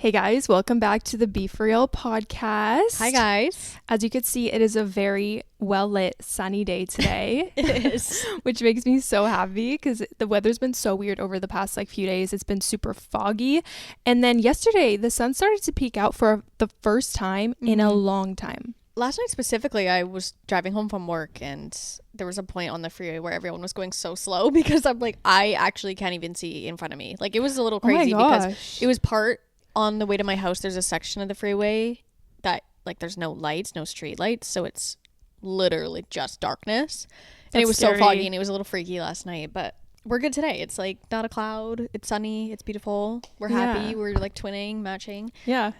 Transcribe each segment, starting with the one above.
Hey guys, welcome back to the Be For Real podcast. Hi guys. As you can see, it is a very well-lit sunny day today. It is. Which makes me so happy because the weather's been so weird over the past few days. It's been super foggy. And then yesterday, the sun started to peek out for the first time in a long time. Last night specifically, I was driving home from work and there was a point on the freeway where everyone was going so slow because I'm like, I actually can't even see in front of me. Like, it was a little crazy because it was part on the way to my house. There's a section of the freeway that there's no lights, no street lights, so it's literally just darkness. And it was scary. So foggy and it was a little freaky last night, but we're good today. It's not a cloud, it's sunny, it's beautiful, we're happy, we're twinning, matching. Yeah.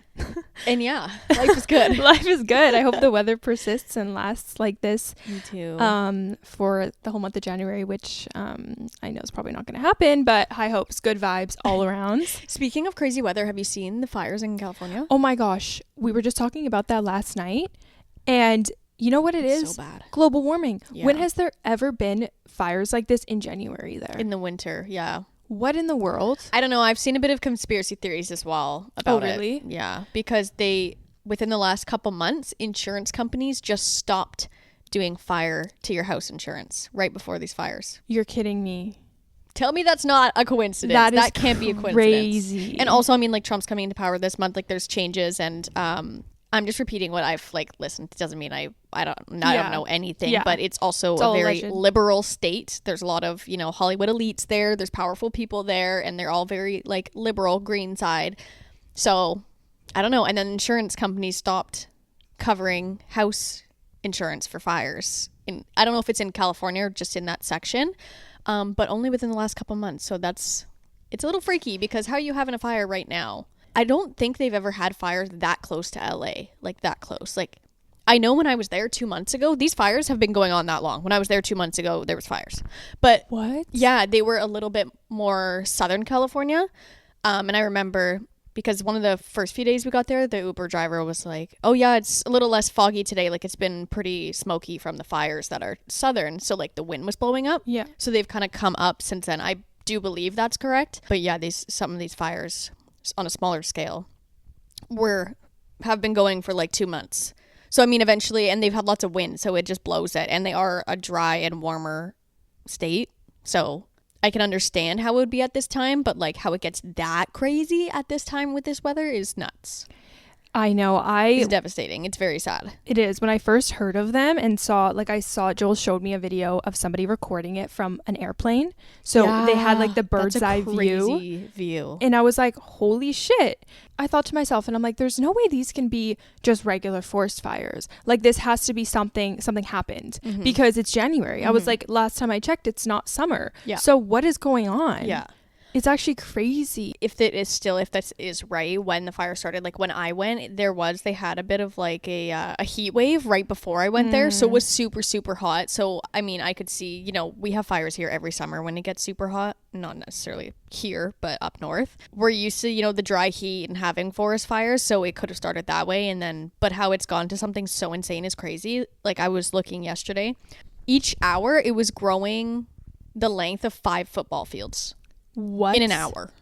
And yeah, life is good. Life is good. I hope the weather persists and lasts like this. Me too. For the whole month of January, which I know is probably not going to happen, but high hopes, good vibes all around. Speaking of crazy weather, have you seen the fires in California? Oh my gosh, we were just talking about that last night, and you know what it is? So bad. Global warming. Yeah. When has there ever been fires like this in January there? In the winter, yeah. What in the world? I don't know. I've seen a bit of conspiracy theories as well about it. Oh, really? Yeah. Because within the last couple months, insurance companies just stopped doing fire to your house insurance right before these fires. You're kidding me. Tell me that's not a coincidence. That can't be a coincidence. Crazy. And also, I mean, Trump's coming into power this month. There's changes, and I'm just repeating what I've listened. It doesn't mean I don't know anything, but it's also a very liberal state. There's a lot of, Hollywood elites there. There's powerful people there, and they're all very liberal, green side. So I don't know. And then insurance companies stopped covering house insurance for fires. I don't know if it's in California or just in that section, but only within the last couple months. So it's a little freaky because how are you having a fire right now? I don't think they've ever had fires that close to LA, that close. I know when I was there 2 months ago, these fires have been going on that long. When I was there 2 months ago, there was fires. But what? Yeah, they were a little bit more Southern California. And I remember because one of the first few days we got there, the Uber driver was like, oh yeah, it's a little less foggy today. It's been pretty smoky from the fires that are Southern. So the wind was blowing up. Yeah. So they've kind of come up since then. I do believe that's correct. But yeah, some of these fires on a smaller scale have been going for 2 months. So I mean, eventually, and they've had lots of wind, so it just blows it, and they are a dry and warmer state, so I can understand how it would be at this time, but how it gets that crazy at this time with this weather is nuts. I know. It's devastating. It's very sad. It is. When I first heard of them and saw, Joel showed me a video of somebody recording it from an airplane. So they had the bird's eye view. And I was like, holy shit. I thought to myself, and I'm like, there's no way these can be just regular forest fires. This has to be something happened because it's January. I was like, last time I checked, it's not summer. Yeah. So what is going on? Yeah. It's actually crazy. If this is right, when the fire started, when I went, they had a bit of a heat wave right before I went there. So it was super, super hot. So, I mean, I could see, we have fires here every summer when it gets super hot. Not necessarily here, but up north. We're used to, the dry heat and having forest fires. So it could have started that way. But how it's gone to something so insane is crazy. I was looking yesterday. Each hour, it was growing the length of 5 football fields. What? In an hour.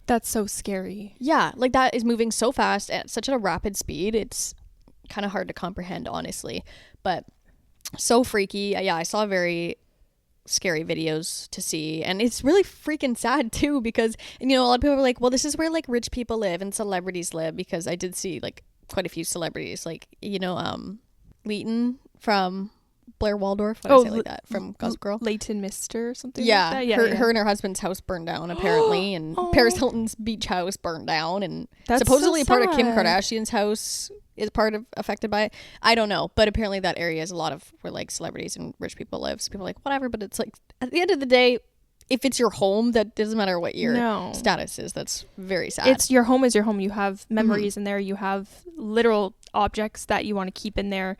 That's so scary. Yeah, that is moving so fast at such a rapid speed. It's kind of hard to comprehend, honestly, but so freaky. Yeah, I saw very scary videos to see, and it's really freaking sad too because a lot of people are like, well, this is where rich people live and celebrities live, because I did see quite a few celebrities, Leighton from Blair Waldorf, what I say that, from Gossip Girl. Leighton Mister or something yeah, like that? Yeah, her and her husband's house burned down, apparently, and Paris Hilton's beach house burned down, and that's supposedly so part of Kim Kardashian's house is affected by it. I don't know, but apparently that area is a lot of where celebrities and rich people live, so people are whatever, but it's at the end of the day, if it's your home, that doesn't matter what your status is. That's very sad. It's your home is your home. You have memories in there. You have literal objects that you want to keep in there.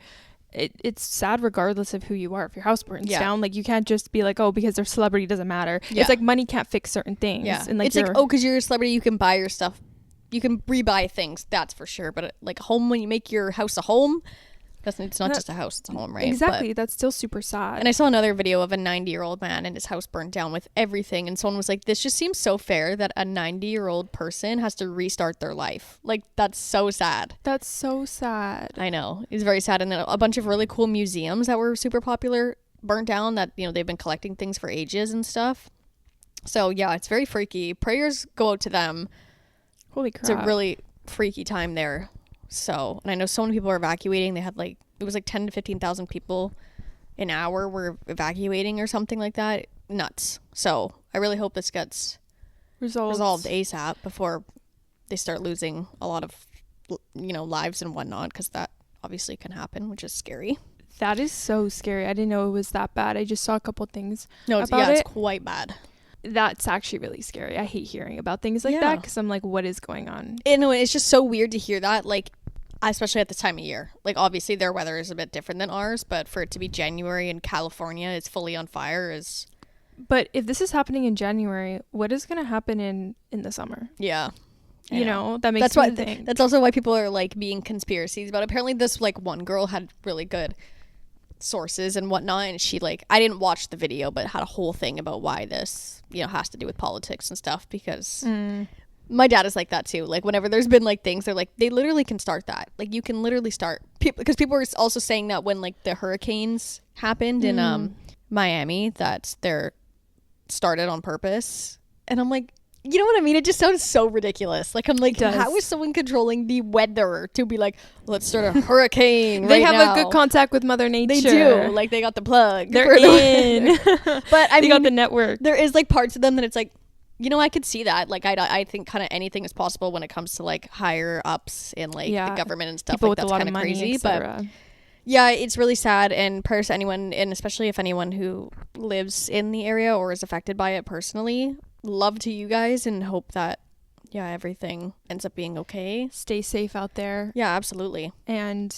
It's sad regardless of who you are. If your house burns down, you can't just be because their celebrity doesn't matter. Yeah. It's money can't fix certain things. Yeah. And it's because you're a celebrity, you can buy your stuff. You can rebuy things, that's for sure. But home, when you make your house a home, It's not just a house, it's a home, right? Exactly. That's still super sad. And I saw another video of a 90-year-old man and his house burned down with everything. And someone was like, this just seems so fair that a 90-year-old person has to restart their life. Like, that's so sad. That's so sad. I know. It's very sad. And then a bunch of really cool museums that were super popular burnt down that, you know, they've been collecting things for ages and stuff. So, yeah, it's very freaky. Prayers go out to them. Holy crap. It's a really freaky time there. So, and I know so many people are evacuating. They had like, it was like 10 to 15,000 people an hour were evacuating or something like that. Nuts. So I really hope this gets resolved ASAP before they start losing a lot of, you know, lives and whatnot, because that obviously can happen, which is scary. That is so scary. I didn't know it was that bad. I just saw a couple things about it. It's quite bad. That's actually really scary. I hate hearing about things like that because I'm like, what is going on? Anyway, it's just so weird to hear that, like, especially at this time of year. Like, obviously their weather is a bit different than ours, but for it to be January and California is fully on fire is... But if this is happening in January, what is going to happen in the summer? Yeah. You know, that makes me think. That's also why people are, like, being conspiracies. But apparently this, like, one girl had really good sources and whatnot, and she, like, I didn't watch the video, but had a whole thing about why this, you know, has to do with politics and stuff, because... My dad is like that too. Like, whenever there's been like things, they're like, they literally can start that. Like, you can literally start because people were also saying that when like the hurricanes happened in Miami, that they're started on purpose. And I'm like, you know what I mean? It just sounds so ridiculous. Like, I'm like, how is someone controlling the weather to be like, let's start a hurricane? They have a good contact with Mother Nature. They do. Like, they got the plug. They're in. But I mean, they got the network. There is like parts of them that it's like, you know, I could see that. Like, I think kind of anything is possible when it comes to like higher ups in like the government and stuff. People like, with that's kind of crazy, but yeah, it's really sad. And prayers to anyone, and especially if anyone who lives in the area or is affected by it personally. Love to you guys, and hope that everything ends up being okay. Stay safe out there. Yeah, absolutely. And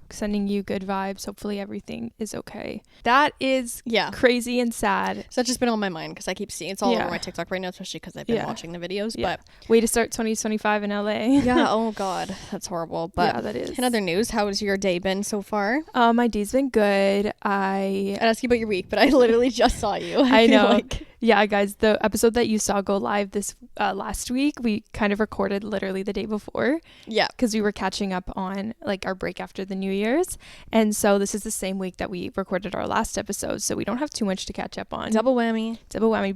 sending you good vibes. Hopefully everything is okay. That is crazy and sad. So that's just been on my mind because I keep seeing it's all over my TikTok right now, especially because I've been watching the videos. But way to start 2025 in LA. Yeah. Oh God, that's horrible. But yeah, that is. In other news, how has your day been so far? My day's been good. I'd ask you about your week, but I literally just saw you. I know. Yeah, guys, the episode that you saw go live this last week, we kind of recorded literally the day before. Yeah. Because we were catching up on like our break after the New Year's. And so this is the same week that we recorded our last episode. So we don't have too much to catch up on. Double whammy.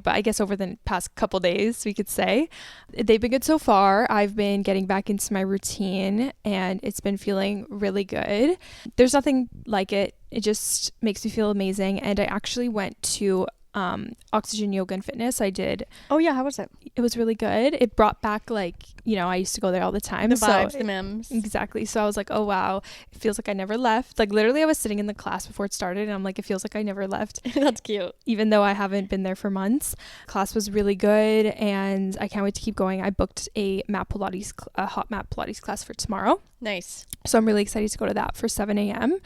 But I guess over the past couple days, we could say. They've been good so far. I've been getting back into my routine and it's been feeling really good. There's nothing like it. It just makes me feel amazing. And I actually went to Oxygen Yoga and Fitness. I did. Oh yeah, how was it? It was really good. It brought back like, you know, I used to go there all the time. The vibes, the memes. Exactly. So I was like, oh wow, it feels like I never left. Like literally I was sitting in the class before it started and I'm like, it feels like I never left. That's cute. Even though I haven't been there for months. Class was really good and I can't wait to keep going. I booked a hot mat Pilates class for tomorrow. Nice. So I'm really excited to go to that for 7 a.m.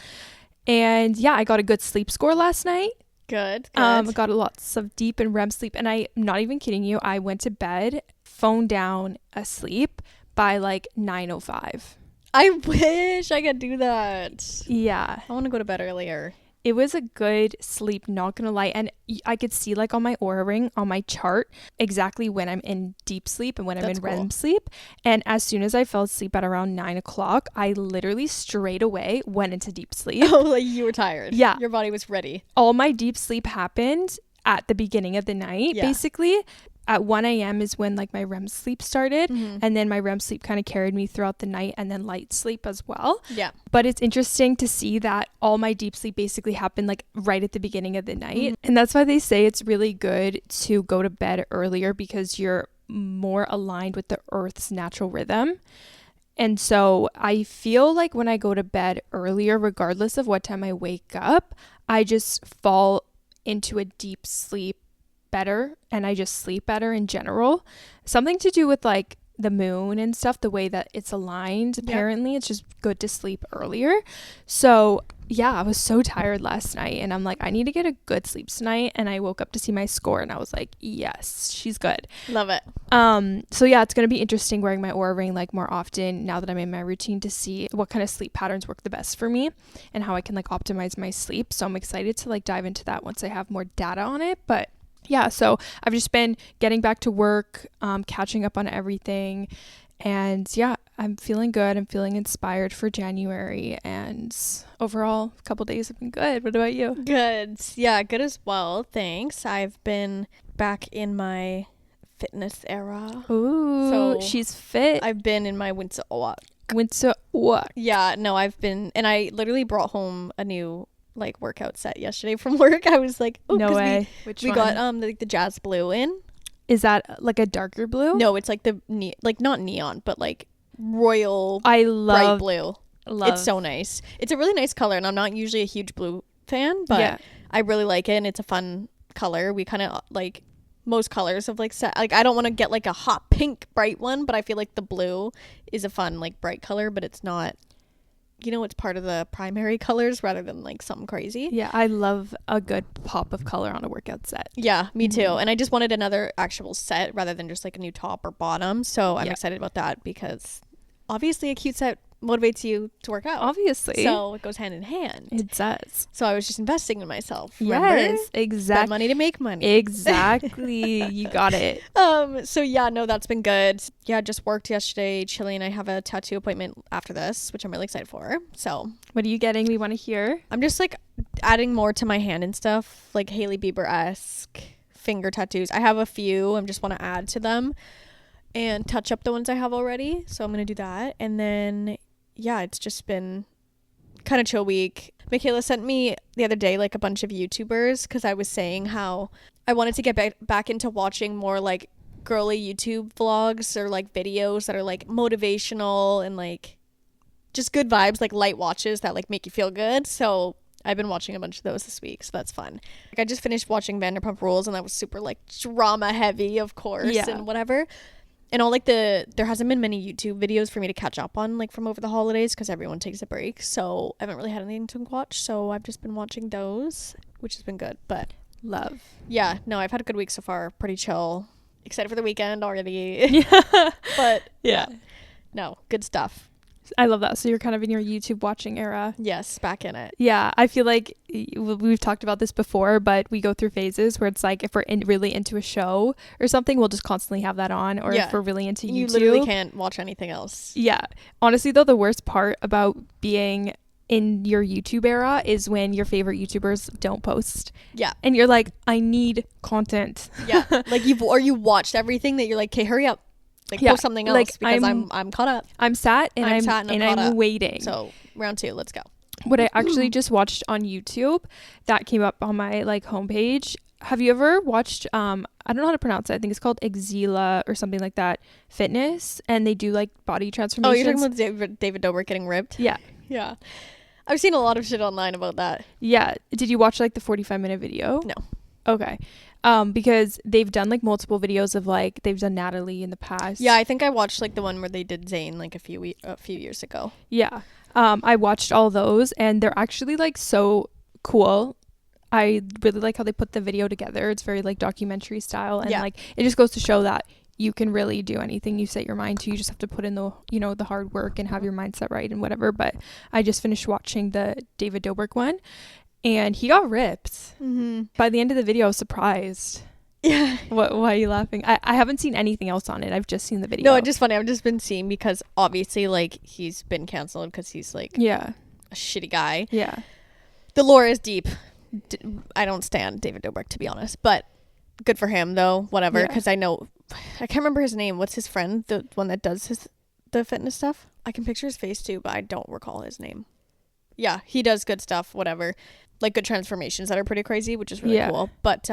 And yeah, I got a good sleep score last night. Good. I got lots of deep and REM sleep, and I'm not even kidding you. I went to bed, phone down, asleep by like 9:05. I wish I could do that. Yeah, I want to go to bed earlier. It was a good sleep, not gonna lie, and I could see like on my Oura ring on my chart exactly when I'm in deep sleep and when I'm in REM sleep. And as soon as I fell asleep at around 9 o'clock, I literally straight away went into deep sleep. Oh, like you were tired. Yeah, your body was ready. All my deep sleep happened at the beginning of the night, basically. At 1 a.m. is when like my REM sleep started, and then my REM sleep kind of carried me throughout the night, and then light sleep as well. Yeah. But it's interesting to see that all my deep sleep basically happened like right at the beginning of the night. And that's why they say it's really good to go to bed earlier because you're more aligned with the Earth's natural rhythm. And so I feel like when I go to bed earlier, regardless of what time I wake up, I just fall into a deep sleep better, and I just sleep better in general. Something to do with like the moon and stuff, the way that it's aligned. Apparently it's just good to sleep earlier. So I was so tired last night, and I'm like, I need to get a good sleep tonight. And I woke up to see my score, and I was like, yes, she's good. Love it. So yeah, it's gonna be interesting wearing my Oura ring like more often now that I'm in my routine, to see what kind of sleep patterns work the best for me and how I can like optimize my sleep. So I'm excited to like dive into that once I have more data on it. But yeah, so I've just been getting back to work, catching up on everything. And yeah, I'm feeling good. I'm feeling inspired for January, and overall, a couple days have been good. What about you? Good. Yeah, good as well. Thanks. I've been back in my fitness era. Ooh, so she's fit. I've been in my winter walk. Yeah, no, I've been, and I literally brought home a new like workout set yesterday from work. I was like, oh, no way. We got the jazz blue in. Is that like a darker blue? No, it's like like not neon, but like royal. I love bright blue. It's so nice. It's a really nice color, and I'm not usually a huge blue fan, but I really like it, and it's a fun color. We kind of like most colors of like set. Like I don't want to get like a hot pink bright one, but I feel like the blue is a fun like bright color, but it's not. It's part of the primary colors rather than like something crazy. Yeah, I love a good pop of color on a workout set. Yeah, me too. And I just wanted another actual set rather than just like a new top or bottom. So I'm excited about that, because obviously a cute set motivates you to work out. Obviously. So it goes hand in hand. It does. So I was just investing in myself. Remember? Yes, exactly. Spend money to make money. Exactly. You got it. So yeah, no, that's been good. Yeah, just worked yesterday, chilling. I have a tattoo appointment after this, which I'm really excited for. So what are you getting? We want to hear. I'm just like adding more to my hand and stuff, like Hailey Bieber-esque finger tattoos. I have a few. I just want to add to them and touch up the ones I have already. So I'm going to do that. And then yeah, it's just been kind of chill week. Michaela sent me the other day like a bunch of YouTubers, because I was saying how I wanted to get back into watching more like girly YouTube vlogs or like videos that are like motivational and like just good vibes, like light watches that like make you feel good. So I've been watching a bunch of those this week, so that's fun. Like I just finished watching Vanderpump Rules, and that was super like drama heavy, of course, and whatever. And all like there hasn't been many YouTube videos for me to catch up on like from over the holidays, because everyone takes a break. So I haven't really had anything to watch. So I've just been watching those, which has been good. But love. Yeah, no, I've had a good week so far. Pretty chill. Excited for the weekend already. But yeah, no, good stuff. I love that. So you're kind of in your YouTube watching era. Yes, back in it. Yeah, I feel like we've talked about this before, but we go through phases where it's like if we're really into a show or something, we'll just constantly have that on. Or if we're really into YouTube, you literally can't watch anything else. Yeah. Honestly, though, the worst part about being in your YouTube era is when your favorite YouTubers don't post. Yeah. And you're like, I need content. Yeah. Like you watched everything that you're like, okay, hurry up. Like post something else, like, because I'm caught up. I'm sat and I'm waiting. So round 2, let's go. What I actually just watched on YouTube that came up on my like homepage. Have you ever watched I don't know how to pronounce it. I think it's called Exila or something like that. Fitness, and they do like body transformations. Oh, you're talking about David Dobrik getting ripped? Yeah. Yeah. I've seen a lot of shit online about that. Yeah. Did you watch like the 45-minute video? No. Okay. Because they've done like multiple videos of like they've done Natalie in the past. Yeah, I think I watched like the one where they did Zayn like a few years ago. Yeah. I watched all those, and they're actually like so cool. I really like how they put the video together. It's very like documentary style, and like it just goes to show that you can really do anything you set your mind to. You just have to put in the the hard work and have your mindset right and whatever. But I just finished watching the David Dobrik one, and he got ripped. Mm-hmm. By the end of the video, I was surprised. Yeah. Why are you laughing? I haven't seen anything else on it. I've just seen the video. No, it's just funny. I've just been seeing, because obviously like he's been canceled because he's like a shitty guy. Yeah. The lore is deep. I don't stand David Dobrik, to be honest, but good for him though. Whatever, because I can't remember his name. What's his friend? The one that does the fitness stuff? I can picture his face too, but I don't recall his name. Yeah, he does good stuff, whatever. Like good transformations that are pretty crazy, which is really cool. But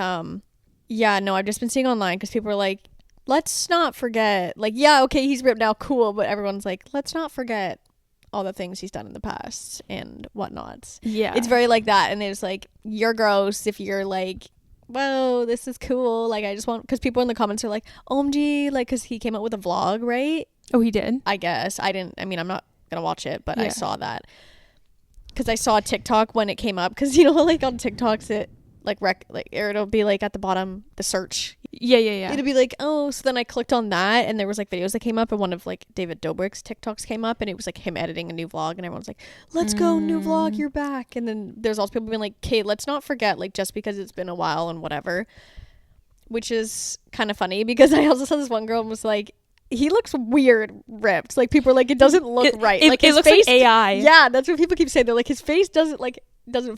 yeah, no, I've just been seeing online because people are like, let's not forget, like, yeah, okay, he's ripped now, cool, but everyone's like, let's not forget all the things he's done in the past and whatnot. Yeah. It's very like that, and it's like, you're gross if you're like, whoa, this is cool, like, I just want, because people in the comments are like, OMG, like, because he came out with a vlog, right? Oh, he did? I guess. I'm not gonna watch it, but I saw that. because I saw TikTok when it came up, because you know like on TikToks it like or it'll be like at the bottom the search. Yeah. It'll be like, oh, so then I clicked on that and there was like videos that came up, and one of like David Dobrik's TikToks came up, and it was like him editing a new vlog, and everyone's like, let's go, new vlog, you're back. And then there's also people being like, okay, let's not forget, like, just because it's been a while and whatever, which is kind of funny, because I also saw this one girl and was like, he looks weird ripped. Like, people are like, it doesn't look right. Like, his looks face, like AI. Yeah, that's what people keep saying. They're like, his face doesn't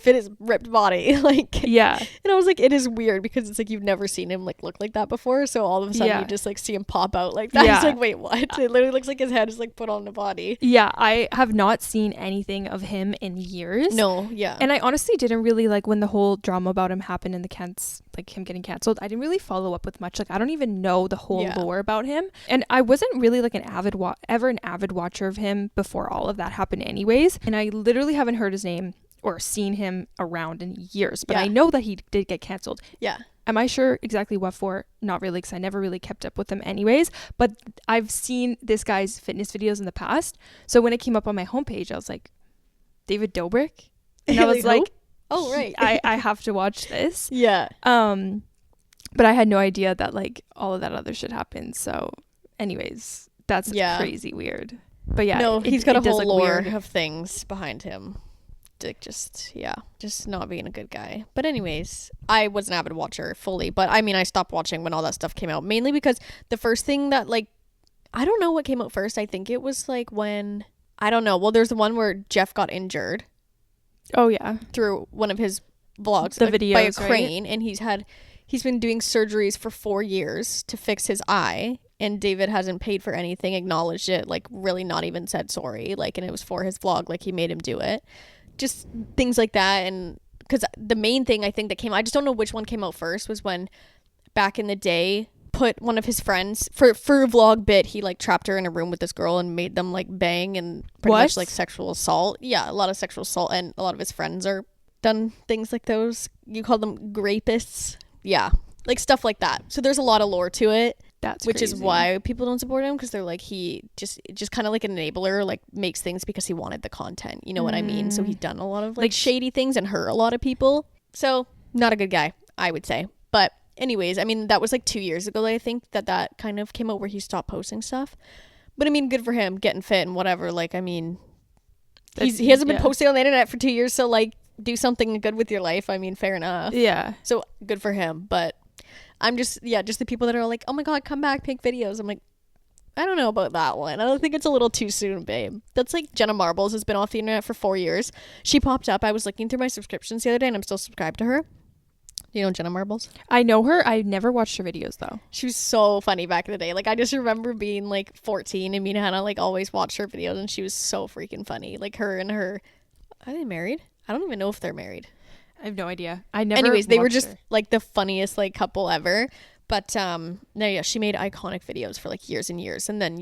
fit his ripped body. Like, yeah. And I was like, it is weird, because it's like you've never seen him like look like that before, so all of a sudden you just like see him pop out like that. It's like, wait, what? It literally looks like his head is like put on the body. Yeah, I have not seen anything of him in years. No. Yeah. And I honestly didn't really like, when the whole drama about him happened in the like him getting canceled, I didn't really follow up with much. Like, I don't even know the whole lore about him, and I wasn't really like an avid watcher of him before all of that happened anyways, and I literally haven't heard his name or seen him around in years, but I know that he did get canceled. Yeah. Am I sure exactly what for? Not really, because I never really kept up with him anyways, but I've seen this guy's fitness videos in the past, so when it came up on my homepage, I was like, David Dobrik? And I was like, oh, right. I have to watch this. Yeah. But I had no idea that like all of that other shit happened, so anyways, that's crazy weird. But yeah, no, he's got a whole lore of things behind him. Like, just not being a good guy. But anyways, I was an avid watcher fully, but I mean, I stopped watching when all that stuff came out, mainly because the first thing that, like, I don't know what came out first. I think it was like when, I don't know, well, there's the one where Jeff got injured. Oh yeah, through one of his vlogs, the videos, by a crane, right? And he's been doing surgeries for 4 years to fix his eye, and David hasn't paid for anything, acknowledged it, like really not even said sorry, like, and it was for his vlog, like he made him do it. Just things like that. And because the main thing I think that I just don't know which one came out first, was when back in the day, put one of his friends for a vlog bit, he like trapped her in a room with this girl and made them like bang, and pretty much like sexual assault. Yeah, a lot of sexual assault, and a lot of his friends are done things like those. You call them grapists. Yeah, like stuff like that. So there's a lot of lore to it. Which is why people don't support him, because they're like, he just kind of like an enabler, like makes things because he wanted the content, you know what I mean? So he's done a lot of like shady things and hurt a lot of people, so not a good guy, I would say. But anyways, I mean, that was like 2 years ago, I think, that kind of came out where he stopped posting stuff. But I mean, good for him, getting fit and whatever. Like, I mean, he hasn't been posting on the internet for 2 years, so like, do something good with your life. I mean, fair enough. Yeah, so good for him. But I'm just the people that are like, oh my god, come back, make videos. I'm like, I don't know about that one. I don't think it's a little too soon, babe. That's like Jenna Marbles has been off the internet for 4 years. She popped up. I was looking through my subscriptions the other day, and I'm still subscribed to her. You know Jenna Marbles? I know her. I never watched her videos though. She was so funny back in the day. Like, I just remember being like 14, and me and Hannah like always watched her videos, and she was so freaking funny. Like, her and her, are they married? I don't even know if they're married. I have no idea. I never. Anyways, they were just like the funniest like couple ever. But no, yeah, she made iconic videos for like years and years, and then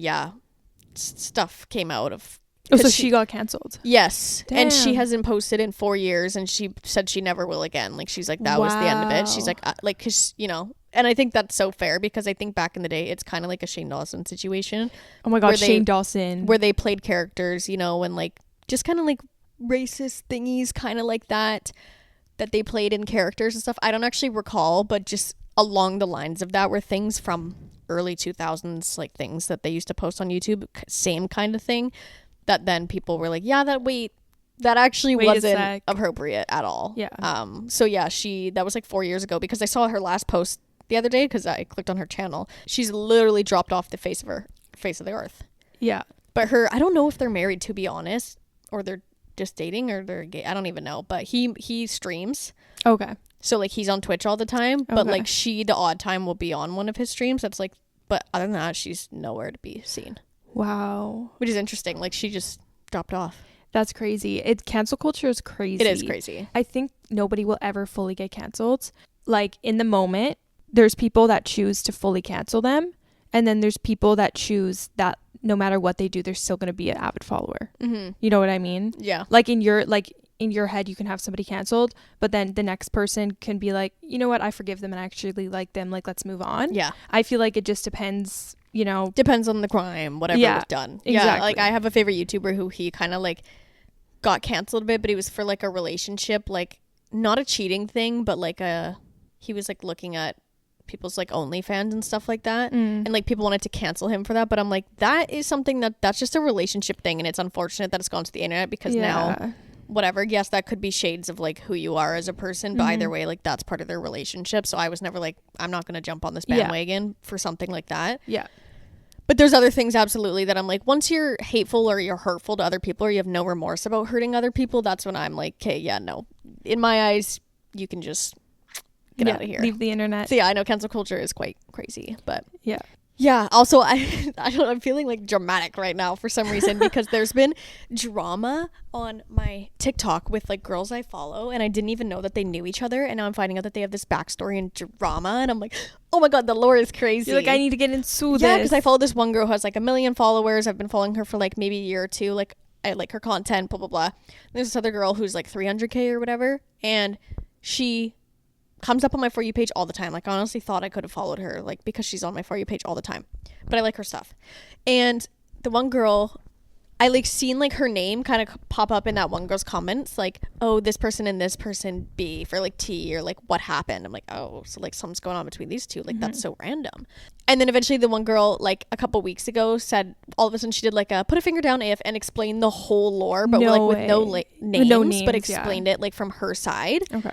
stuff came out of. Oh, so she got canceled. Yes. Damn. And she hasn't posted in 4 years, and she said she never will again. Like, she's like, that was the end of it. She's like, because you know, and I think that's so fair, because I think back in the day, it's kind of like a Shane Dawson situation. Oh my god, Shane Dawson, where they played characters, you know, and like just kind of like racist thingies, kind of like that they played in characters and stuff. I don't actually recall, but just along the lines of that were things from early 2000s, like things that they used to post on YouTube, same kind of thing, that then people were like, yeah, that actually wasn't appropriate at all. Yeah. So yeah, that was like 4 years ago, because I saw her last post the other day, because I clicked on her channel. She's literally dropped off the face of the earth. Yeah. But I don't know if they're married, to be honest, or they're just dating, or they're gay. I don't even know. But he streams. Okay. So like, he's on Twitch all the time, but like, the odd time will be on one of his streams. That's like, but other than that, she's nowhere to be seen. Wow. Which is interesting. Like, she just dropped off. That's crazy. Cancel culture is crazy. It is crazy. I think nobody will ever fully get canceled. Like, in the moment, there's people that choose to fully cancel them, and then there's people that choose that no matter what they do, they're still going to be an avid follower. Mm-hmm. You know what I mean? Yeah. Like, in your head, you can have somebody canceled, but then the next person can be like, you know what, I forgive them and I actually like them, like, let's move on. Yeah. I feel like it just depends, you know. Depends on the crime, whatever was done. Exactly. Yeah, like, I have a favorite YouTuber who he kind of like, got canceled a bit, but it was for like a relationship, like not a cheating thing, but like he was like looking at people's like OnlyFans and stuff like that, and like people wanted to cancel him for that, but I'm like, that is something that's just a relationship thing, and it's unfortunate that it's gone to the internet because now whatever, yes, that could be shades of like who you are as a person, but either way, like that's part of their relationship. So I was never like, I'm not gonna jump on this bandwagon for something like that. But there's other things absolutely that I'm like, once you're hateful or you're hurtful to other people or you have no remorse about hurting other people, that's when I'm like, okay, yeah, no, in my eyes you can just get out of here, leave the internet. So yeah, I know cancel culture is quite crazy, but yeah, also I don't know, I'm feeling like dramatic right now for some reason because there's been drama on my TikTok with like girls I follow, and I didn't even know that they knew each other, and now I'm finding out that they have this backstory and drama, and I'm like, oh my god, the lore is crazy. You're like, I need to get into this. Yeah, because I follow this one girl who has like 1 million followers. I've been following her for like maybe a year or two. Like, I like her content, blah blah blah. And there's this other girl who's like 300k or whatever, and she comes up on my For You page all the time. Like, I honestly thought I could have followed her, like, because she's on my For You page all the time, but I like her stuff. And the one girl, I like seen like her name kind of pop up in that one girl's comments, like, oh, this person and this person beef, or like tea, or like what happened. I'm like, oh, so like something's going on between these two, like that's so random. And then eventually the one girl, like a couple weeks ago, said all of a sudden she did like a put a finger down if, and explained the whole lore, but like with no names, but explained it like from her side. Okay.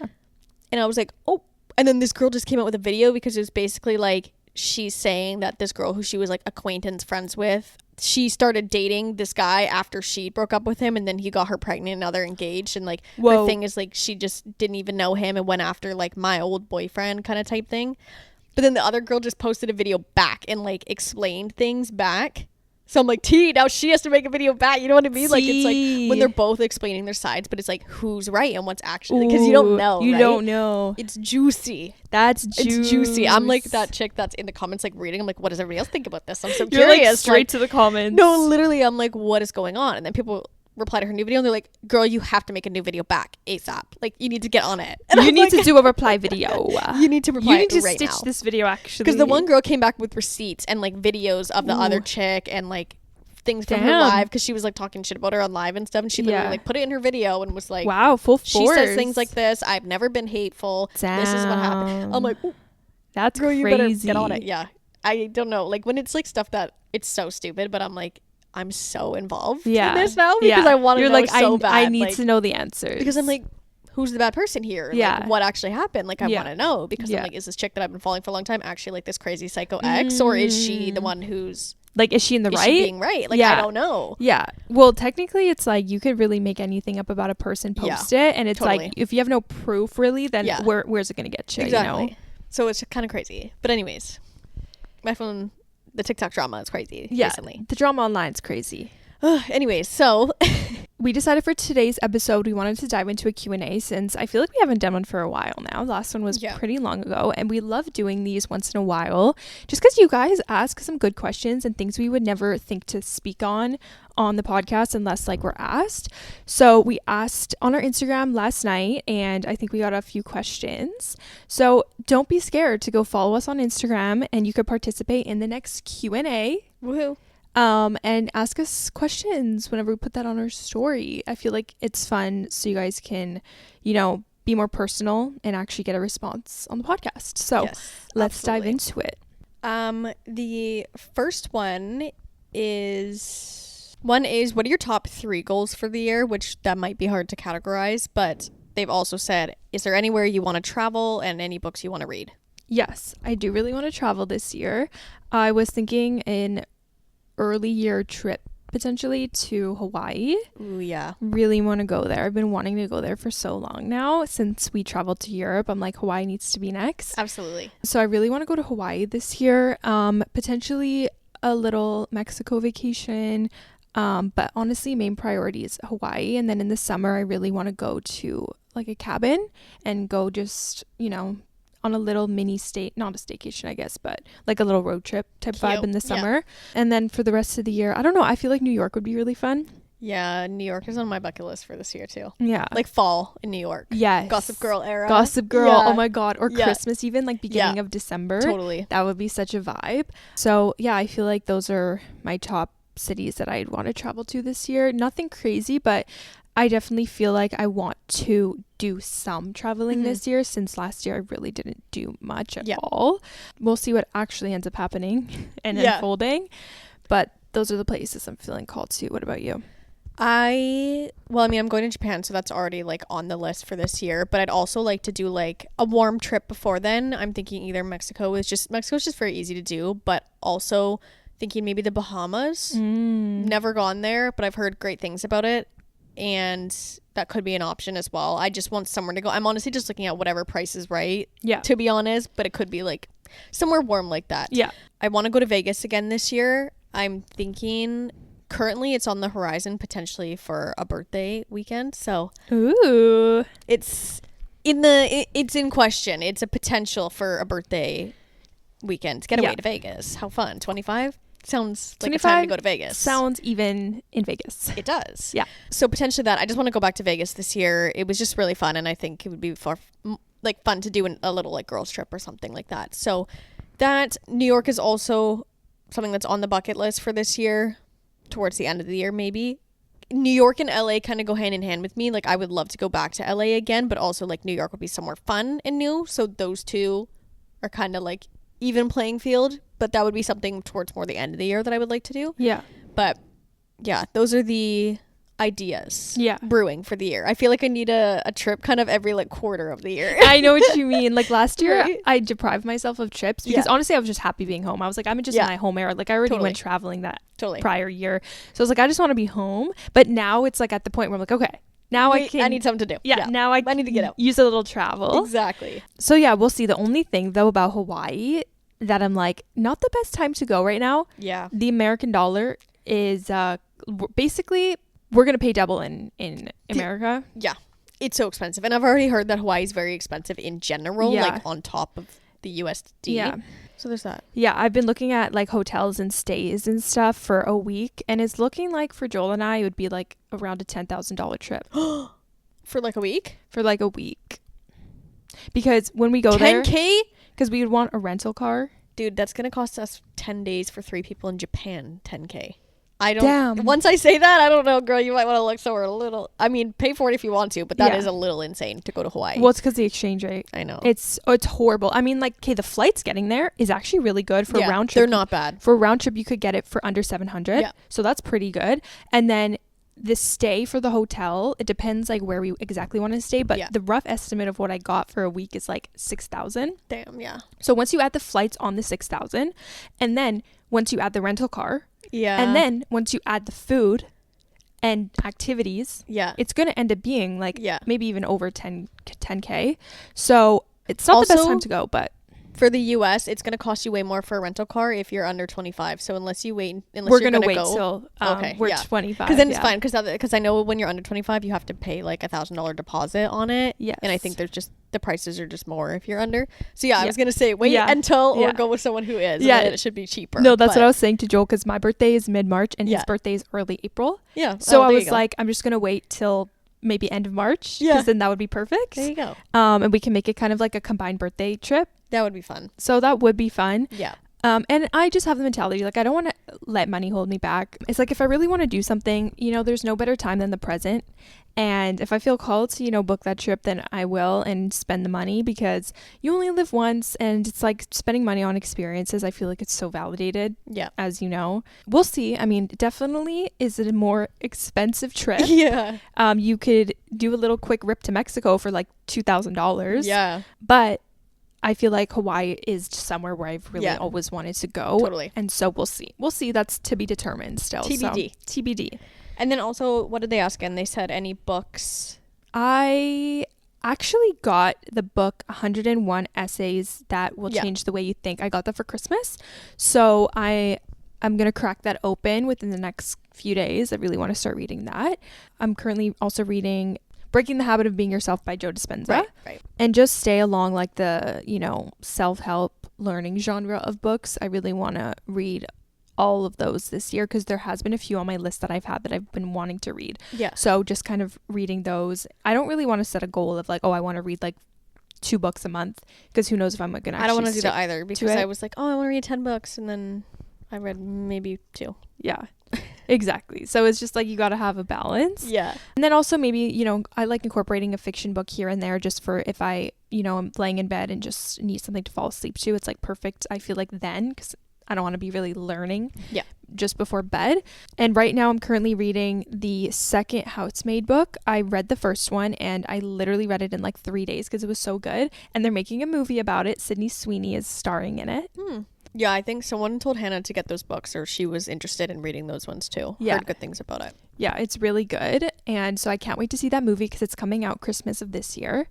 And I was like, oh. And then this girl just came out with a video because it was basically like she's saying that this girl who she was like acquaintance friends with, she started dating this guy after she broke up with him, and then he got her pregnant and now they're engaged. And like her thing is like she just didn't even know him and went after like my old boyfriend kind of type thing. But then the other girl just posted a video back and like explained things back. So I'm like, now she has to make a video back. You know what I mean? Like, it's like when they're both explaining their sides, but it's like who's right and what's actually, because you don't know. You don't know. It's juicy. That's juicy. It's juicy. I'm like that chick that's in the comments, like reading. I'm like, what does everybody else think about this? I'm so curious. Like straight to the comments. No, literally, I'm like, what is going on? And then people reply to her new video and they're like, girl, you have to make a new video back ASAP. Like, you need to get on it. And you need to do a reply video. You need to reply. You need to right stitch now. This video actually, because the one girl came back with receipts and like videos of the other chick and like things from her live, because she was like talking shit about her on live and stuff, and she literally like put it in her video and was like, wow, full force. She says things like this, I've never been hateful. Damn. This is what happened. I'm like, ooh, that's girl, crazy. You better get on it. Yeah, I don't know, like when it's like stuff that it's so stupid, but I'm like, I'm so involved in this now because I want to know so bad. I need to know the answers, because I'm like, who's the bad person here? Like, what actually happened? Like, I want to know, because I'm like, is this chick that I've been following for a long time actually like this crazy psycho ex, or is she the one who's like, is she in the right? She being right? Like, I don't know. Yeah. Well, technically, it's like you could really make anything up about a person, post it, and it's like if you have no proof, really, then where's it gonna get you? Exactly. You know? So it's kind of crazy. But anyways, my phone, the TikTok drama is crazy. Yeah, recently. The drama online is crazy. Anyways, so we decided for today's episode we wanted to dive into a Q&A, since I feel like we haven't done one for a while now. The last one was pretty long ago, and we love doing these once in a while just because you guys ask some good questions and things we would never think to speak on the podcast unless like we're asked. So we asked on our Instagram last night, and I think we got a few questions. So don't be scared to go follow us on Instagram, and you could participate in the next Q&A. Woohoo. And ask us questions whenever we put that on our story. I feel like it's fun, so you guys can, you know, be more personal and actually get a response on the podcast. So let's dive into it. The first one is what are your top 3 goals for the year? Which that might be hard to categorize, but they've also said, is there anywhere you want to travel and any books you want to read? Yes, I do really want to travel this year. I was thinking an early year trip potentially to Hawaii. Ooh, yeah. Really want to go there. I've been wanting to go there for so long now since we traveled to Europe. I'm like, Hawaii needs to be next. Absolutely. So I really want to go to Hawaii this year. Potentially a little Mexico vacation. But honestly, main priority is Hawaii. And then in the summer, I really want to go to like a cabin and go just, you know, on a little mini not a staycation, I guess, but like a little road trip type vibe in the summer. Yeah. And then for the rest of the year, I don't know, I feel like New York would be really fun. Yeah, New York is on my bucket list for this year too. Yeah. Like fall in New York. Yes. Gossip Girl era. Gossip Girl. Oh my God. Or Christmas even, like beginning of December. Totally. That would be such a vibe. So yeah, I feel like those are my top cities that I'd want to travel to this year. Nothing crazy, but I definitely feel like I want to do some traveling this year, since last year I really didn't do much at all. We'll see what actually ends up happening and unfolding. But those are the places I'm feeling called to. What about you? I'm going to Japan, so that's already like on the list for this year, but I'd also like to do like a warm trip before then. I'm thinking either Mexico's just very easy to do, but also thinking maybe the Bahamas. Never gone there, but I've heard great things about it, and that could be an option as well. I just want somewhere to go. I'm honestly just looking at whatever price is right, to be honest, but it could be like somewhere warm like that. I want to go to Vegas again this year. I'm thinking currently it's on the horizon potentially for a birthday weekend, so it's in question. It's a potential for a birthday weekend. Get away to Vegas. How fun. 25 sounds like a time to go to Vegas. Sounds even in Vegas. It does. Yeah. So potentially that. I just want to go back to Vegas this year. It was just really fun, and I think it would be fun to do a little like girls trip or something like that. So that New York is also something that's on the bucket list for this year, towards the end of the year maybe. New York and LA kind of go hand in hand with me. Like I would love to go back to LA again, but also like New York would be somewhere fun and new. So those two are kind of like even playing field, but that would be something towards more the end of the year that I would like to do. Yeah. But yeah, those are the ideas brewing for the year. I feel like I need a trip kind of every like quarter of the year. I know what you mean. Like last year I deprived myself of trips because honestly I was just happy being home. I was like, I'm just in my home era. Like I already went traveling that prior year, so I was like, I just want to be home. But now it's like at the point where I'm like, okay, now I need something to do. Now I need to get out, use a little travel. Exactly. So yeah, we'll see. The only thing though about Hawaii that I'm like, not the best time to go right now. Yeah, the American dollar is basically, we're going to pay double in America. Yeah. It's so expensive. And I've already heard that Hawaii is very expensive in general, like on top of the USD. Yeah. So there's that. Yeah. I've been looking at like hotels and stays and stuff for a week. And it's looking like for Joel and I, it would be like around a $10,000 trip. For like a week? For like a week. Because when we go 10K? There. $10K? Because we would want a rental car. Dude, that's going to cost us 10 days for 3 people in Japan. $10K. I don't. Damn. Once I say that, I don't know, girl. You might want to look somewhere a little. I mean, pay for it if you want to, but that is a little insane to go to Hawaii. Well, it's because the exchange rate. I know. It's horrible. I mean, like, okay, the flights getting there is actually really good for a round trip. They're not bad. For a round trip, you could get it for under $700. Yeah. So that's pretty good. And then the stay for the hotel, it depends like where we exactly want to stay, but the rough estimate of what I got for a week is like $6,000. Damn. Yeah. So once you add the flights on the $6,000, and then once you add the rental car. Yeah. And then once you add the food and activities, it's going to end up being like maybe even over 10K. So it's not also the best time to go, but for the US, it's going to cost you way more for a rental car if you're under 25. So unless we're going to wait till we're 25. Because then it's fine. Because I know when you're under 25, you have to pay like $1,000 deposit on it. Yes. And I think the prices are just more if you're under. So I was going to say wait until or go with someone who is. Yeah. And it should be cheaper. No, that's what I was saying to Joel, because my birthday is mid-March and his birthday is early April. Yeah. So I was like, I'm just going to wait till maybe end of March, because then that would be perfect. There you go. And we can make it kind of like a combined birthday trip. That would be fun. So that would be fun. Yeah. And I just have the mentality, like, I don't want to let money hold me back. It's like, if I really want to do something, there's no better time than the present. And if I feel called to, book that trip, then I will and spend the money, because you only live once, and it's like spending money on experiences. I feel like it's so validated. Yeah. As you know, we'll see. I mean, definitely is it a more expensive trip? Yeah. You could do a little quick rip to Mexico for like $2,000. Yeah. But I feel like Hawaii is somewhere where I've really always wanted to go. Totally. And so we'll see. We'll see. That's to be determined still. TBD. So, TBD. And then also, what did they ask again? They said any books? I actually got the book 101 Essays That Will Change the Way You Think. I got that for Christmas. So I'm going to crack that open within the next few days. I really want to start reading that. I'm currently also reading Breaking the Habit of Being Yourself by Joe Dispenza. Right. And just stay along like the, self-help learning genre of books. I really want to read all of those this year, because there has been a few on my list that I've had that I've been wanting to read. Yeah. So just kind of reading those. I don't really want to set a goal of like, oh, I want to read like 2 books a month, because who knows if I'm going to actually I don't want to do that either, because I was like, oh, I want to read 10 books, and then I read maybe 2. Yeah. Exactly. So it's just like you got to have a balance. Yeah. And then also maybe, you know, I like incorporating a fiction book here and there just for if I, you know, I'm laying in bed and just need something to fall asleep to. It's like perfect, I feel like, then, because I don't want to be really learning just before bed. And right now I'm currently reading the second Housemaid book. I read the first one and I literally read it in like 3 days because it was so good. And they're making a movie about it. Sydney Sweeney is starring in it. Yeah, I think someone told Hannah to get those books, or she was interested in reading those ones too. Yeah. Heard good things about it. Yeah, it's really good. And so I can't wait to see that movie because it's coming out Christmas of this year.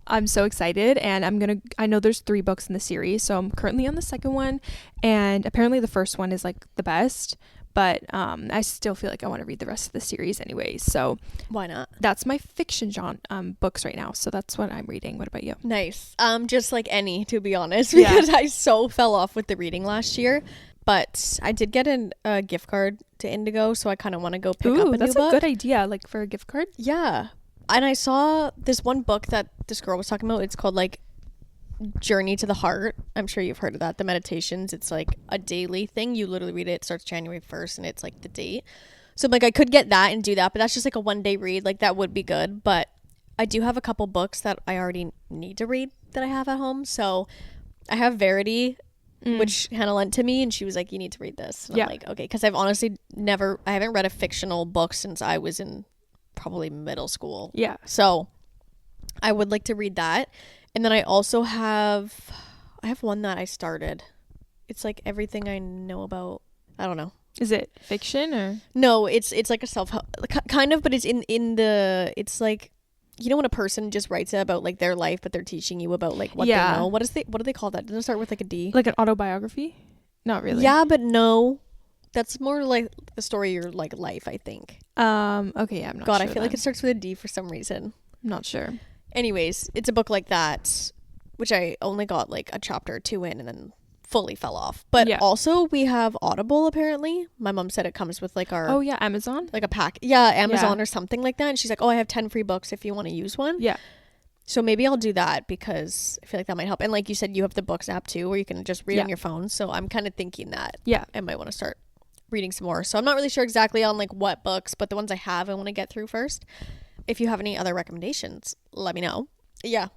I'm so excited, and I know there's 3 books in the series, so I'm currently on the second one, and apparently the first one is like the best, but I still feel like I want to read the rest of the series anyways, so why not? That's my fiction genre books right now, so that's what I'm reading. What about you? Nice. Just like any, to be honest, because I so fell off with the reading last year, but I did get a gift card to Indigo, so I kind of want to go pick up a new book. That's a good idea, like for a gift card. Yeah. And I saw this one book that this girl was talking about. It's called like Journey to the Heart. I'm sure you've heard of that. The meditations. It's like a daily thing. You literally read it. It starts January 1st and it's like the date. So like I could get that and do that, but that's just like a 1 day read. Like that would be good. But I do have a couple books that I already need to read that I have at home. So I have Verity, which Hannah lent to me, and she was like, you need to read this. And I'm like, okay. Because I've honestly I haven't read a fictional book since I was in probably middle school. Yeah. So I would like to read that. And then I also have one that I started. It's like Everything I Know About, I don't know. Is it fiction or? No, it's like a self-help kind of, but it's it's like, you know, when a person just writes about like their life, but they're teaching you about like what they know. What do they call that? Doesn't it start with like a D? Like an autobiography? Not really. Yeah, but no. That's more like the story of your like life, I think. Okay, yeah, I'm not sure. God, I feel like it starts with a D for some reason. I'm not sure. Anyways, it's a book like that, which I only got like a chapter or 2 in and then fully fell off. But also we have Audible apparently. My mom said it comes with like our Amazon? Like a pack. Yeah, Amazon or something like that. And she's like, oh, I have 10 free books if you want to use one. Yeah. So maybe I'll do that because I feel like that might help. And like you said, you have the Books app too where you can just read on your phone. So I'm kind of thinking that I might want to start reading some more. So I'm not really sure exactly on like what books, but the ones I have I want to get through first. If you have any other recommendations, let me know. Yeah,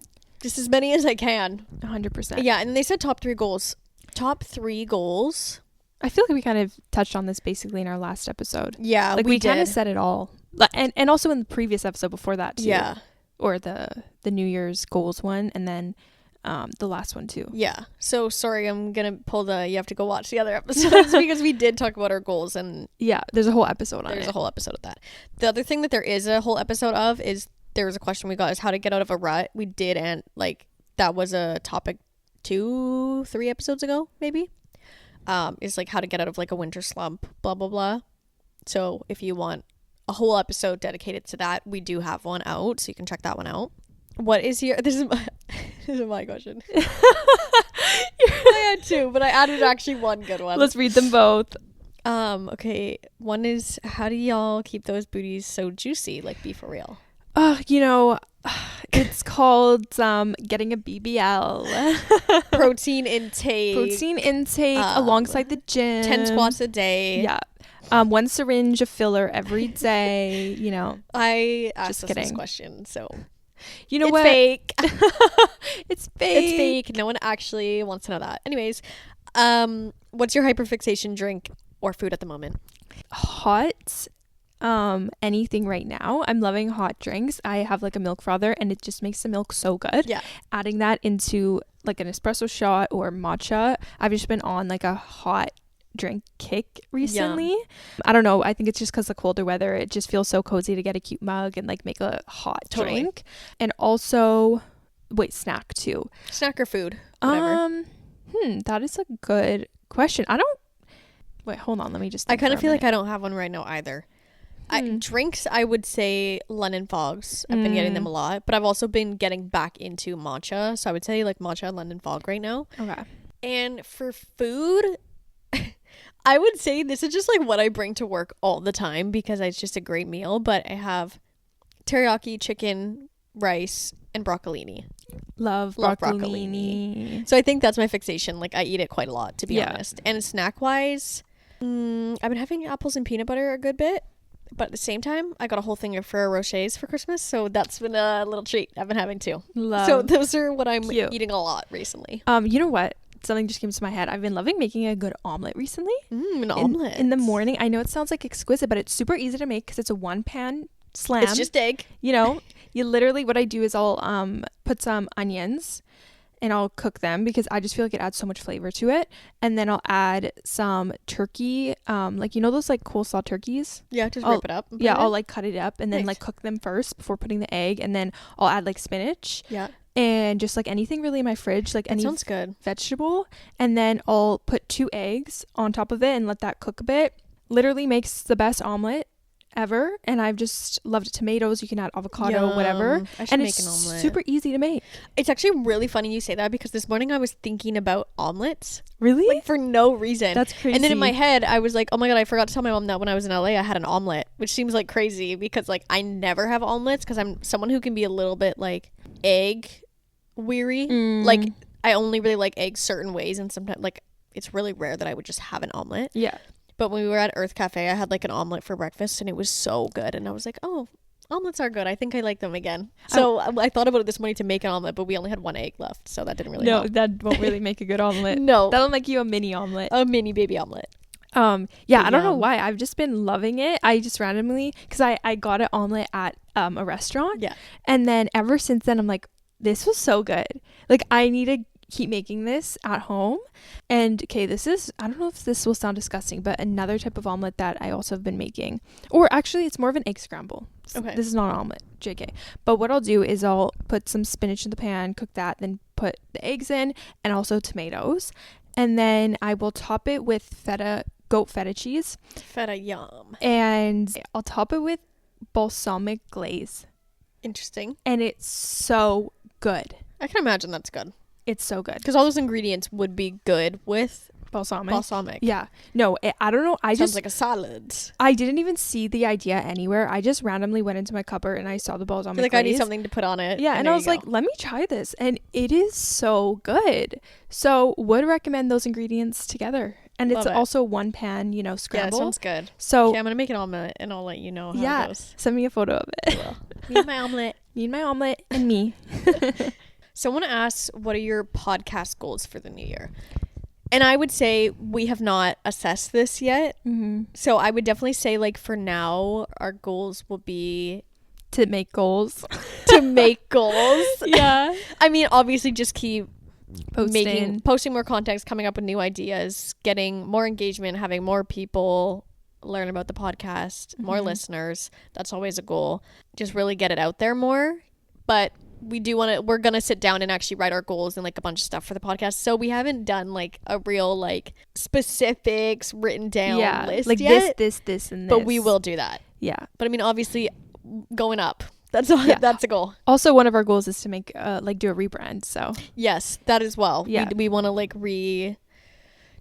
just as many as I can. 100%. Yeah, and they said top 3 goals. Top 3 goals. I feel like we kind of touched on this basically in our last episode. Yeah, like we kind of said it all, and also in the previous episode before that too. Yeah, or the New Year's goals one, and then the last one too. Yeah. So sorry, I'm gonna pull you have to go watch the other episodes because we did talk about our goals, and there's a whole episode on it. There's a whole episode of that. The other thing that there is a whole episode of is there was a question we got is how to get out of a rut. We did, and like that was a topic 2-3 episodes ago maybe. Is like how to get out of like a winter slump, blah blah blah. So if you want a whole episode dedicated to that, we do have one out, so you can check that one out. What is your this is my question. I had 2, but I added actually one good one. Let's read them both. Okay, one is how do y'all keep those booties so juicy, like Be For Real? You know, it's called getting a BBL. Protein intake alongside the gym. 10 squats a day. Yeah. 1 syringe of filler every day. You know, I asked this question, so you know it's what? Fake. It's fake. It's fake. No one actually wants to know that. Anyways, what's your hyperfixation drink or food at the moment? Hot. Anything right now. I'm loving hot drinks. I have like a milk frother and it just makes the milk so good. Yeah. Adding that into like an espresso shot or matcha. I've just been on like a hot drink kick recently. Yum. I don't know. I think it's just because the colder weather, it just feels so cozy to get a cute mug and like make a hot drink. And also, snack too. Snack or food? Whatever. That is a good question. Hold on. Let me just. I kind of feel like I don't have one right now either. Drinks, I would say London Fogs. I've been getting them a lot, but I've also been getting back into matcha. So I would say like matcha and London Fog right now. Okay. And for food, I would say this is just like what I bring to work all the time because it's just a great meal. But I have teriyaki chicken, rice, and broccolini. Love broccolini. So I think that's my fixation. Like I eat it quite a lot, to be honest. And snack wise, I've been having apples and peanut butter a good bit. But at the same time, I got a whole thing of Ferrero Rochers for Christmas, so that's been a little treat I've been having too. So those are what I'm eating a lot recently. You know what? Something just came to my head. I've been loving making a good omelet recently. An omelet. In the morning. I know it sounds like exquisite, but it's super easy to make because it's a one pan slam. It's just egg. You know, you literally, what I do is I'll put some onions and I'll cook them because I just feel like it adds so much flavor to it. And then I'll add some turkey, like, you know, those like coleslaw turkeys? Yeah, just rip it up. Yeah, I'll like cut it up and then like cook them first before putting the egg. And then I'll add like spinach. Yeah. And just like anything really in my fridge, like any sounds good. vegetable. And then I'll put 2 eggs on top of it and let that cook a bit. Literally makes the best omelet ever. And I've just loved tomatoes. You can add avocado, whatever. And it's super easy to make. It's actually really funny you say that because this morning I was thinking about omelets. Really? Like for no reason. That's crazy. And then in my head I was like, oh my god, I forgot to tell my mom that when I was in LA I had an omelet, which seems like crazy because like I never have omelets because I'm someone who can be a little bit like egg weary. Like I only really like eggs certain ways, and sometimes like it's really rare that I would just have an omelet. Yeah. But when we were at Earth Cafe, I had like an omelet for breakfast and it was so good. And I was like, oh, omelets are good. I think I like them again. So I thought about it this morning to make an omelet, but we only had 1 egg left. So that didn't really help. That won't really make a good omelet. No. That'll make you a mini omelet. A mini baby omelet. Yeah, I don't know why. I've just been loving it. I just randomly, because I got an omelet at a restaurant. Yeah. And then ever since then, I'm like, this was so good. Like, I need to keep making this at home. And okay, this is, I don't know if this will sound disgusting, but another type of omelet that I also have been making, or actually it's more of an egg scramble. Okay. This is not an omelet, JK. But what I'll do is I'll put some spinach in the pan, cook that, then put the eggs in, and also tomatoes. And then I will top it with goat feta cheese. Feta, yum. And I'll top it with balsamic glaze. Interesting. And it's so good. I can imagine that's good. It's so good. Because all those ingredients would be good with balsamic. Yeah. No, I don't know. Sounds like a salad. I didn't even see the idea anywhere. I just randomly went into my cupboard and I saw the balsamic glaze. I need something to put on it. Yeah. And I was like, let me try this. And it is so good. So would recommend those ingredients together. And it's also one pan, you know, scramble. Yeah, sounds good. So okay, I'm going to make an omelet and I'll let you know how it goes. Send me a photo of it. Need my omelet. Need my omelet and me. So I want to ask, what are your podcast goals for the new year? And I would say we have not assessed this yet. Mm-hmm. So I would definitely say, like, for now, our goals will be to make goals. Yeah. I mean, obviously just keep posting more content, coming up with new ideas, getting more engagement, having more people learn about the podcast, more listeners. That's always a goal. Just really get it out there more. But we're going to sit down and actually write our goals and like a bunch of stuff for the podcast. So we haven't done like a real like specifics written down list like yet. this, and this. But we will do that. Yeah. But I mean, obviously going up. That's all. Yeah. That's a goal. Also, one of our goals is to make do a rebrand. So yes, that as well. Yeah. We want to like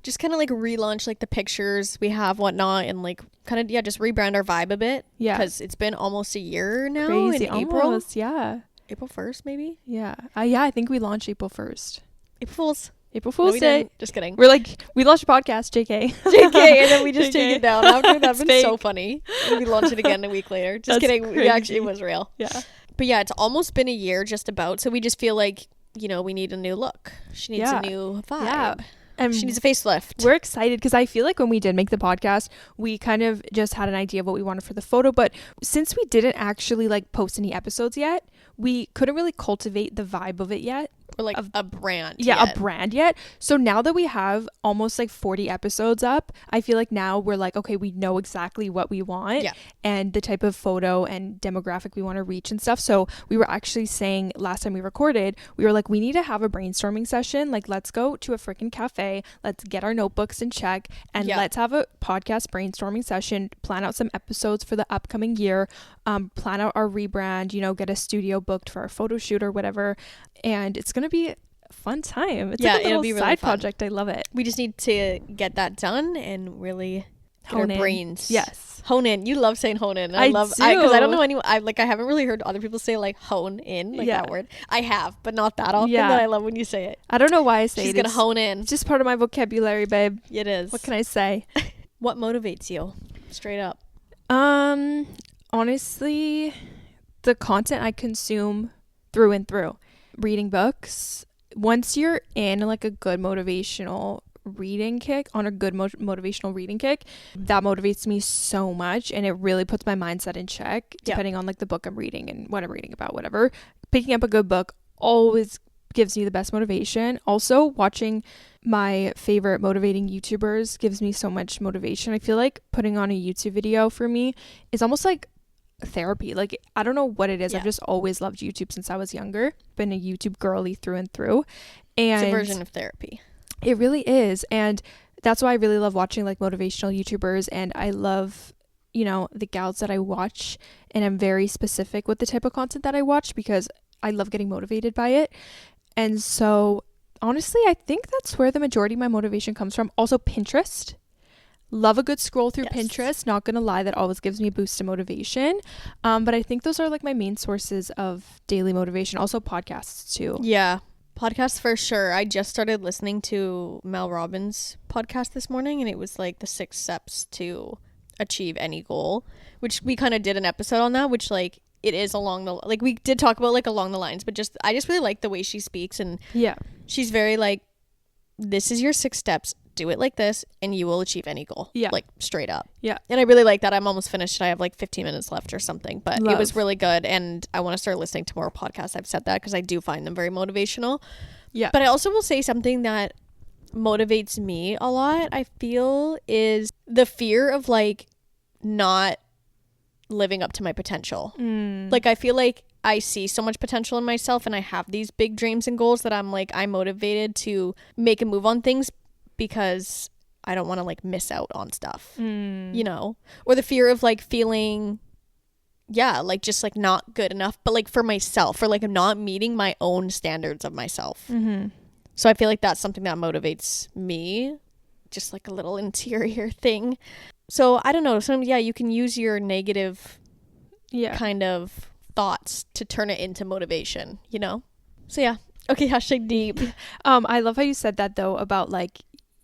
just kind of like relaunch like the pictures we have, whatnot, and like kind of just rebrand our vibe a bit. Yeah. Because it's been almost a year now. Crazy. In April. Almost, yeah. April 1st, maybe? Yeah. Yeah, I think we launched April 1st. April Fool's Day. Just kidding. We're like, we launched a podcast, JK. JK, and then we just take it down after. That's been so funny. We launched it again a week later. Just kidding. It was real. Yeah. But yeah, it's almost been a year just about. So we just feel like, you know, we need a new look. She needs a new vibe. Yeah. And she needs a facelift. We're excited because I feel like when we did make the podcast, we kind of just had an idea of what we wanted for the photo. But since we didn't actually like post any episodes yet, we couldn't really cultivate the vibe of it yet. Or like a brand. Yeah, a brand yet. So now that we have almost like 40 episodes up, I feel like now we're like, okay, we know exactly what we want and the type of photo and demographic we want to reach and stuff. So we were actually saying last time we recorded, we were like, we need to have a brainstorming session. Like, let's go to a freaking cafe. Let's get our notebooks in check and let's have a podcast brainstorming session, plan out some episodes for the upcoming year, plan out our rebrand, you know, get a studio booked for our photo shoot or whatever. And it's going to be a fun time. It's like a little side project. I love it. We just need to get that done and really get our brains. Yes. Hone in. You love saying hone in. I love because I don't know anyone. I haven't really heard other people say like hone in, like that word. I have, but not that often. Yeah. But I love when you say it. I don't know why I say it. She's going to hone in. It's just part of my vocabulary, babe. It is. What can I say? What motivates you? Straight up. Honestly, the content I consume through and through. Reading books. Once you're in like a good motivational reading kick, that motivates me so much, and it really puts my mindset in check, depending on like the book I'm reading and what I'm reading about, whatever. Picking up a good book always gives me the best motivation. Also, watching my favorite motivating YouTubers gives me so much motivation. I feel like putting on a YouTube video for me is almost like therapy. Like, I don't know what it is. I've just always loved YouTube since I was younger. Been a YouTube girly through and through. And it's a version of therapy. It really is. And that's why I really love watching like motivational YouTubers, and I love, you know, the gals that I watch, and I'm very specific with the type of content that I watch because I love getting motivated by it. And so honestly, I think that's where the majority of my motivation comes from. Also, Pinterest. Love a good scroll through Pinterest. Not gonna lie, that always gives me a boost of motivation. But I think those are like my main sources of daily motivation. Also podcasts too. Yeah, podcasts for sure. I just started listening to Mel Robbins' podcast this morning, and it was like the 6 steps to achieve any goal, which we kind of did an episode on that, which like it is along the, like we did talk about like along the lines, but just I just really like the way she speaks, and she's very like, this is your 6 steps, do it like this and you will achieve any goal. Like straight up. And I really like that. I'm almost finished. I have like 15 minutes left or something, but it was really good, and I want to start listening to more podcasts. I've said that because I do find them very motivational. But I also will say something that motivates me a lot, I feel, is the fear of like not living up to my potential. Like I feel like I see so much potential in myself, and I have these big dreams and goals that I'm motivated to make a move on things because I don't want to like miss out on stuff, you know, or the fear of like feeling like just like not good enough, but like for myself, or like I'm not meeting my own standards of myself. So I feel like that's something that motivates me, just like a little interior thing. So I don't know, sometimes you can use your negative kind of thoughts to turn it into motivation, you know? So okay, hashtag deep. I love how you said that though, about like,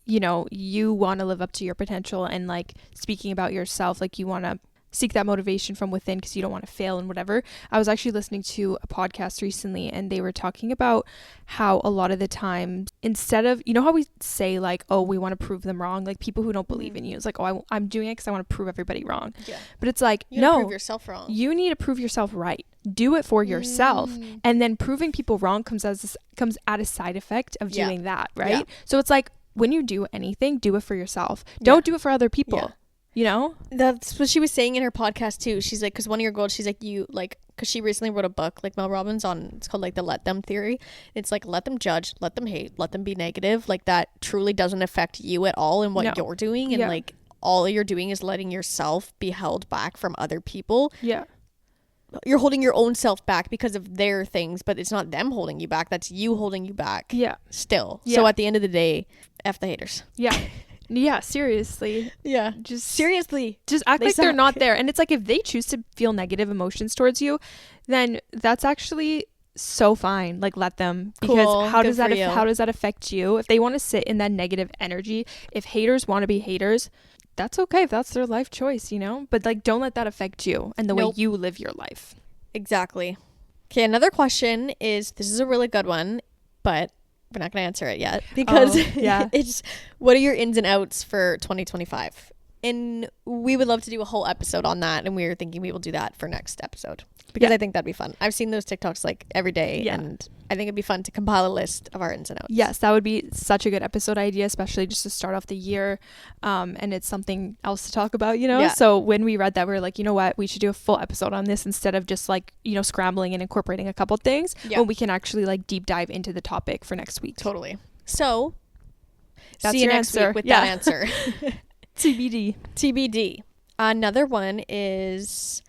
you know, you want to live up to your potential, and like speaking about yourself, like you want to seek that motivation from within because you don't want to fail and whatever. I was actually listening to a podcast recently, and they were talking about how a lot of the time, instead of, you know how we say like, oh, we want to prove them wrong, like people who don't believe in you, it's like, oh, I'm doing it because I want to prove everybody wrong. But it's like, you no, prove yourself wrong. You need to prove yourself right. Do it for yourself, and then proving people wrong comes at a side effect of doing that, right? So it's like, when you do anything, do it for yourself. Don't do it for other people. You know? That's what she was saying in her podcast too. She's like, because one of your goals, she's like, you like, because she recently wrote a book, like Mel Robbins, on, it's called like the let them theory. It's like, let them judge, let them hate, let them be negative. Like that truly doesn't affect you at all in what you're doing. And like all you're doing is letting yourself be held back from other people. You're holding your own self back because of their things, but it's not them holding you back. That's you holding you back. Still. So at the end of the day, F the haters. Seriously. Just seriously. Just act like they're not there. And it's like, if they choose to feel negative emotions towards you, then that's actually so fine. Like, let them. Because how does that affect you? If they want to sit in that negative energy, if haters want to be haters, that's okay if that's their life choice, you know? But like, don't let that affect you and the way you live your life. Exactly. Okay, another question is, this is a really good one, but we're not going to answer it yet because it's, what are your ins and outs for 2025? And we would love to do a whole episode on that, and we were thinking we will do that for next episode because I think that'd be fun. I've seen those TikToks like every day, and I think it'd be fun to compile a list of our ins and outs. Yes, that would be such a good episode idea, especially just to start off the year, and it's something else to talk about, you know? So when we read that, we were like, you know what, we should do a full episode on this instead of just like, you know, scrambling and incorporating a couple things when we can actually like deep dive into the topic for next week. Totally. So that's see you next week with that answer. TBD. Another one is,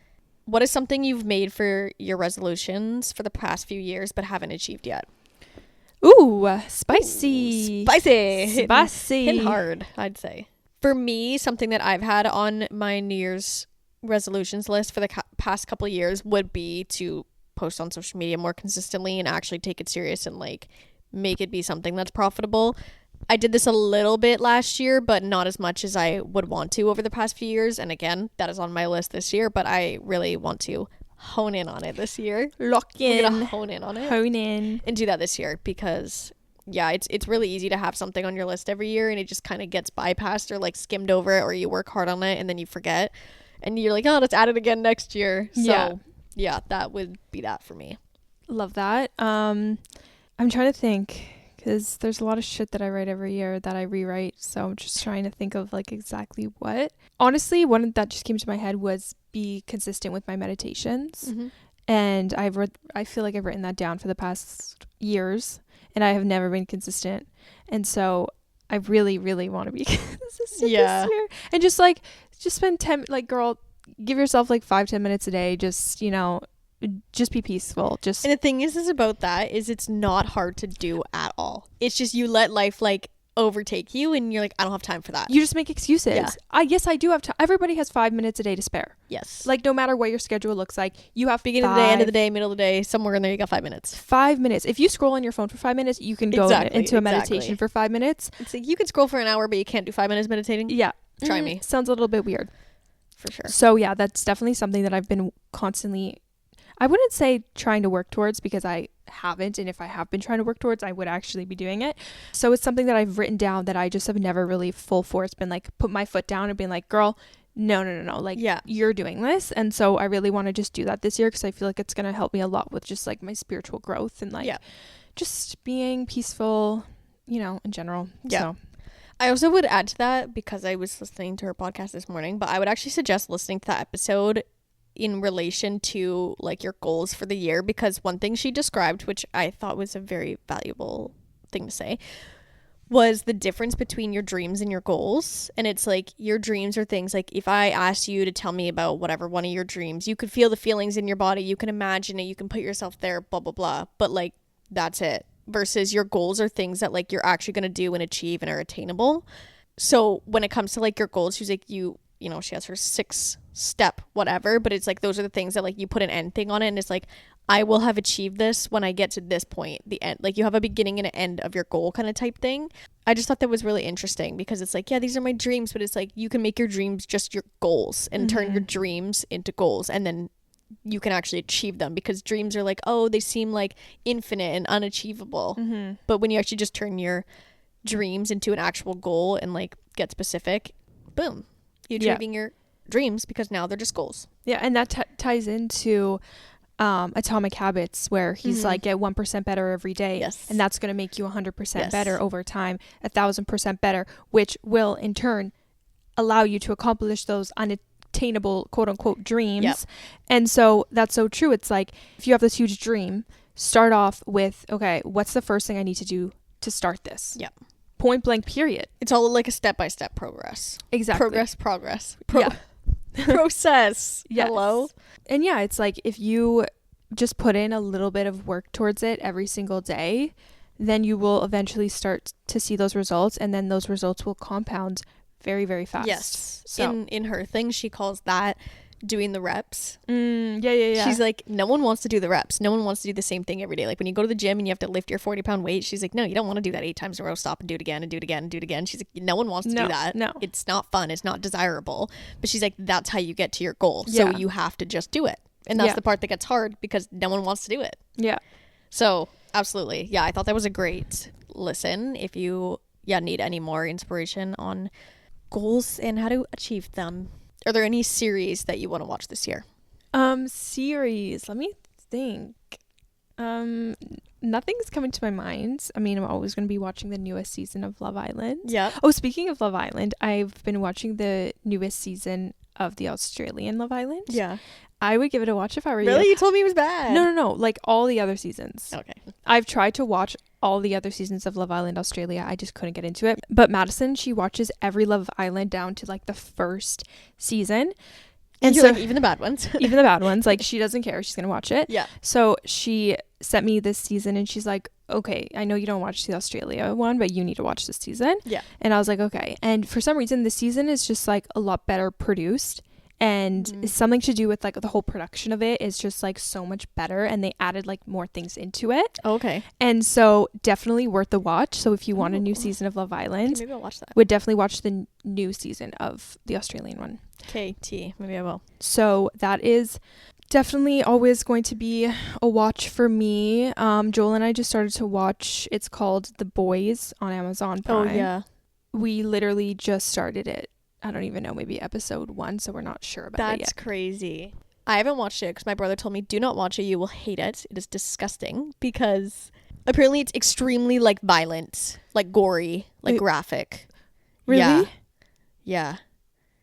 what is something you've made for your resolutions for the past few years but haven't achieved yet? Ooh, spicy. Hitting hard, I'd say. For me, something that I've had on my New Year's resolutions list for the past couple of years would be to post on social media more consistently and actually take it serious and like make it be something that's profitable. I did this a little bit last year, but not as much as I would want to over the past few years. And again, that is on my list this year, but I really want to hone in on it this year. Lock in. We're gonna hone in on it. Hone in. And do that this year because, yeah, it's really easy to have something on your list every year and it just kind of gets bypassed or like skimmed over, or you work hard on it and then you forget. And you're like, oh, let's add it again next year. So, yeah, that would be that for me. Love that. I'm trying to think. Because there's a lot of shit that I write every year that I rewrite. So I'm just trying to think of like exactly what. Honestly, one that just came to my head was be consistent with my meditations. Mm-hmm. And I feel like I've written that down for the past years. And I have never been consistent. And so I really, really want to be consistent this year. And just spend 10, like, girl, give yourself like 5-10 minutes a day. Just, just be peaceful. And the thing is about that is it's not hard to do at all. It's just you let life like overtake you and you're like, I don't have time for that. You just make excuses. Yeah. I do have time. Everybody has 5 minutes a day to spare. Yes. Like no matter what your schedule looks like, you have beginning of the day, end of the day, middle of the day, somewhere in there you got 5 minutes. 5 minutes. If you scroll on your phone for 5 minutes, you can go into a meditation for 5 minutes. It's like you can scroll for an hour, but you can't do 5 minutes meditating. Yeah. Try me. Sounds a little bit weird. For sure. So yeah, that's definitely something that I've been constantly, I wouldn't say trying to work towards because I haven't. And if I have been trying to work towards, I would actually be doing it. So it's something that I've written down that I just have never really full force been like, put my foot down and been like, girl, no. Like, you're doing this. And so I really want to just do that this year because I feel like it's going to help me a lot with just like my spiritual growth and like just being peaceful, in general. Yeah. So. I also would add to that because I was listening to her podcast this morning, but I would actually suggest listening to that episode in relation to like your goals for the year, because one thing she described, which I thought was a very valuable thing to say, was the difference between your dreams and your goals. And it's like your dreams are things like if I asked you to tell me about whatever one of your dreams, you could feel the feelings in your body, you can imagine it, you can put yourself there, blah blah blah, but like that's it. Versus your goals are things that like you're actually going to do and achieve and are attainable. So when it comes to like your goals, she's like she has her 6-step whatever, but it's like those are the things that like you put an end thing on it and it's like I will have achieved this when I get to this point, the end. Like you have a beginning and an end of your goal kind of type thing. I just thought that was really interesting because it's like, yeah, these are my dreams, but it's like you can make your dreams just your goals and turn your dreams into goals, and then you can actually achieve them, because dreams are like, oh, they seem like infinite and unachievable. But when you actually just turn your dreams into an actual goal and like get specific, boom, you're achieving your dreams because now they're just goals. Yeah. And that ties into Atomic Habits, where he's like, get 1% better every day. Yes. And that's going to make you 100% better over time, 1,000% better, which will in turn allow you to accomplish those unattainable quote unquote dreams. Yep. And so that's so true. It's like if you have this huge dream, start off with, okay, what's the first thing I need to do to start this? Yeah. Point blank, period. It's all like a step-by-step progress. Exactly. Progress. Process. Yes. Hello. And yeah, it's like if you just put in a little bit of work towards it every single day, then you will eventually start to see those results, and then those results will compound very, very fast. Yes. So in her thing, she calls that doing the reps. Yeah. She's like, no one wants to do the reps. No one wants to do the same thing every day. Like when you go to the gym and you have to lift your 40-pound weight, she's like, no, you don't want to do that 8 times in a row. Stop and do it again and do it again and do it again. She's like, no one wants to do that. No. It's not fun. It's not desirable. But she's like, that's how you get to your goal. So you have to just do it. And that's the part that gets hard because no one wants to do it. Yeah. So absolutely. Yeah, I thought that was a great listen. If you need any more inspiration on goals and how to achieve them. Are there any series that you want to watch this year? Series. Let me think. Nothing's coming to my mind. I mean, I'm always going to be watching the newest season of Love Island. Yeah. Oh, speaking of Love Island, I've been watching the newest season of the Australian Love Island. Yeah. I would give it a watch if I were you. Really? You told me it was bad. No. Like all the other seasons. Okay. I've tried to watch all the other seasons of Love Island Australia. I just couldn't get into it. But Madison, she watches every Love Island down to like the first season. And so like, even the bad ones. Even the bad ones. Like she doesn't care. She's going to watch it. Yeah. So she sent me this season and she's like, okay, I know you don't watch the Australia one, but you need to watch this season. Yeah. And I was like, okay. And for some reason, the season is just like a lot better produced. and something to do with like the whole production of it is just like so much better, and they added like more things into it. Okay. And so definitely worth the watch. So if you want a new season of Love Island, okay, maybe I'll watch that. Would definitely watch the new season of the Australian one. KT, maybe I will. So that is definitely always going to be a watch for me. Joel and I just started to watch, it's called The Boys on Amazon Prime. Oh yeah. We literally just started it. I don't even know, maybe episode 1, so we're not sure about it yet. That's crazy. I haven't watched it because my brother told me, do not watch it, you will hate it. It is disgusting because apparently it's extremely like violent, like gory, like graphic. Really? Yeah.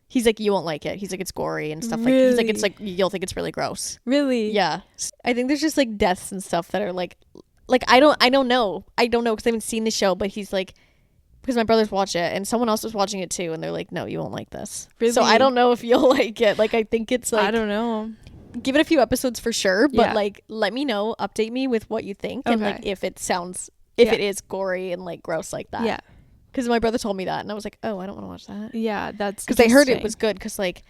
He's like, you won't like it. He's like, it's gory and stuff. Really? Like, he's like, it's like, you'll think it's really gross. Really? Yeah. I think there's just like deaths and stuff that are like I don't know because I haven't seen the show, but he's like, because my brothers watch it and someone else was watching it too, and they're like, no, you won't like this. Really? So I don't know if you'll like it. Like, I think it's like, I don't know. Give it a few episodes for sure, but like, let me know, update me with what you think, and like if it is gory and like gross like that. Yeah. Because my brother told me that, and I was like, oh, I don't want to watch that. Yeah, that's because I heard it was good. Because like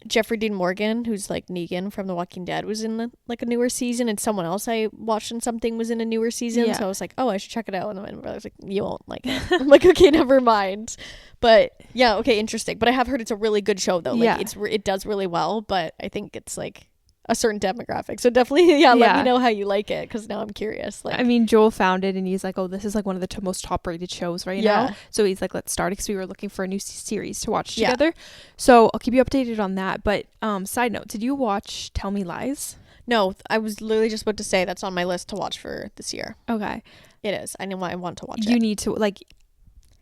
Jeffrey Dean Morgan, who's like Negan from The Walking Dead, was in like a newer season, and someone else I watched in something was in a newer season. So I was like, oh, I should check it out. And then my brother's like, you won't like it. I'm like, okay, never mind. But yeah, okay, interesting. But I have heard it's a really good show though. Like it does really well. But I think it's like a certain demographic, so definitely let me know how you like it, because now I'm curious. Like, I mean, Joel found it and he's like, oh, this is like one of the most top rated shows right now, so he's like, let's start it, because we were looking for a new series to watch together. So I'll keep you updated on that. But side note, did you watch Tell Me Lies? No, I was literally just about to say that's on my list to watch for this year. Okay. It is. I know I want to watch it. You need to, like,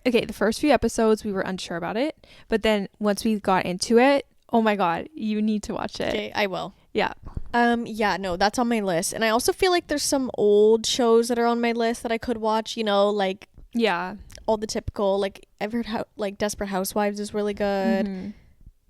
okay, the first few episodes we were unsure about it, but then once we got into it, oh my god, you need to watch it. Okay, I will. Yeah. Yeah, no, that's on my list. And I also feel like there's some old shows that are on my list that I could watch, like all the typical, like I've heard how like Desperate Housewives is really good. Mm-hmm.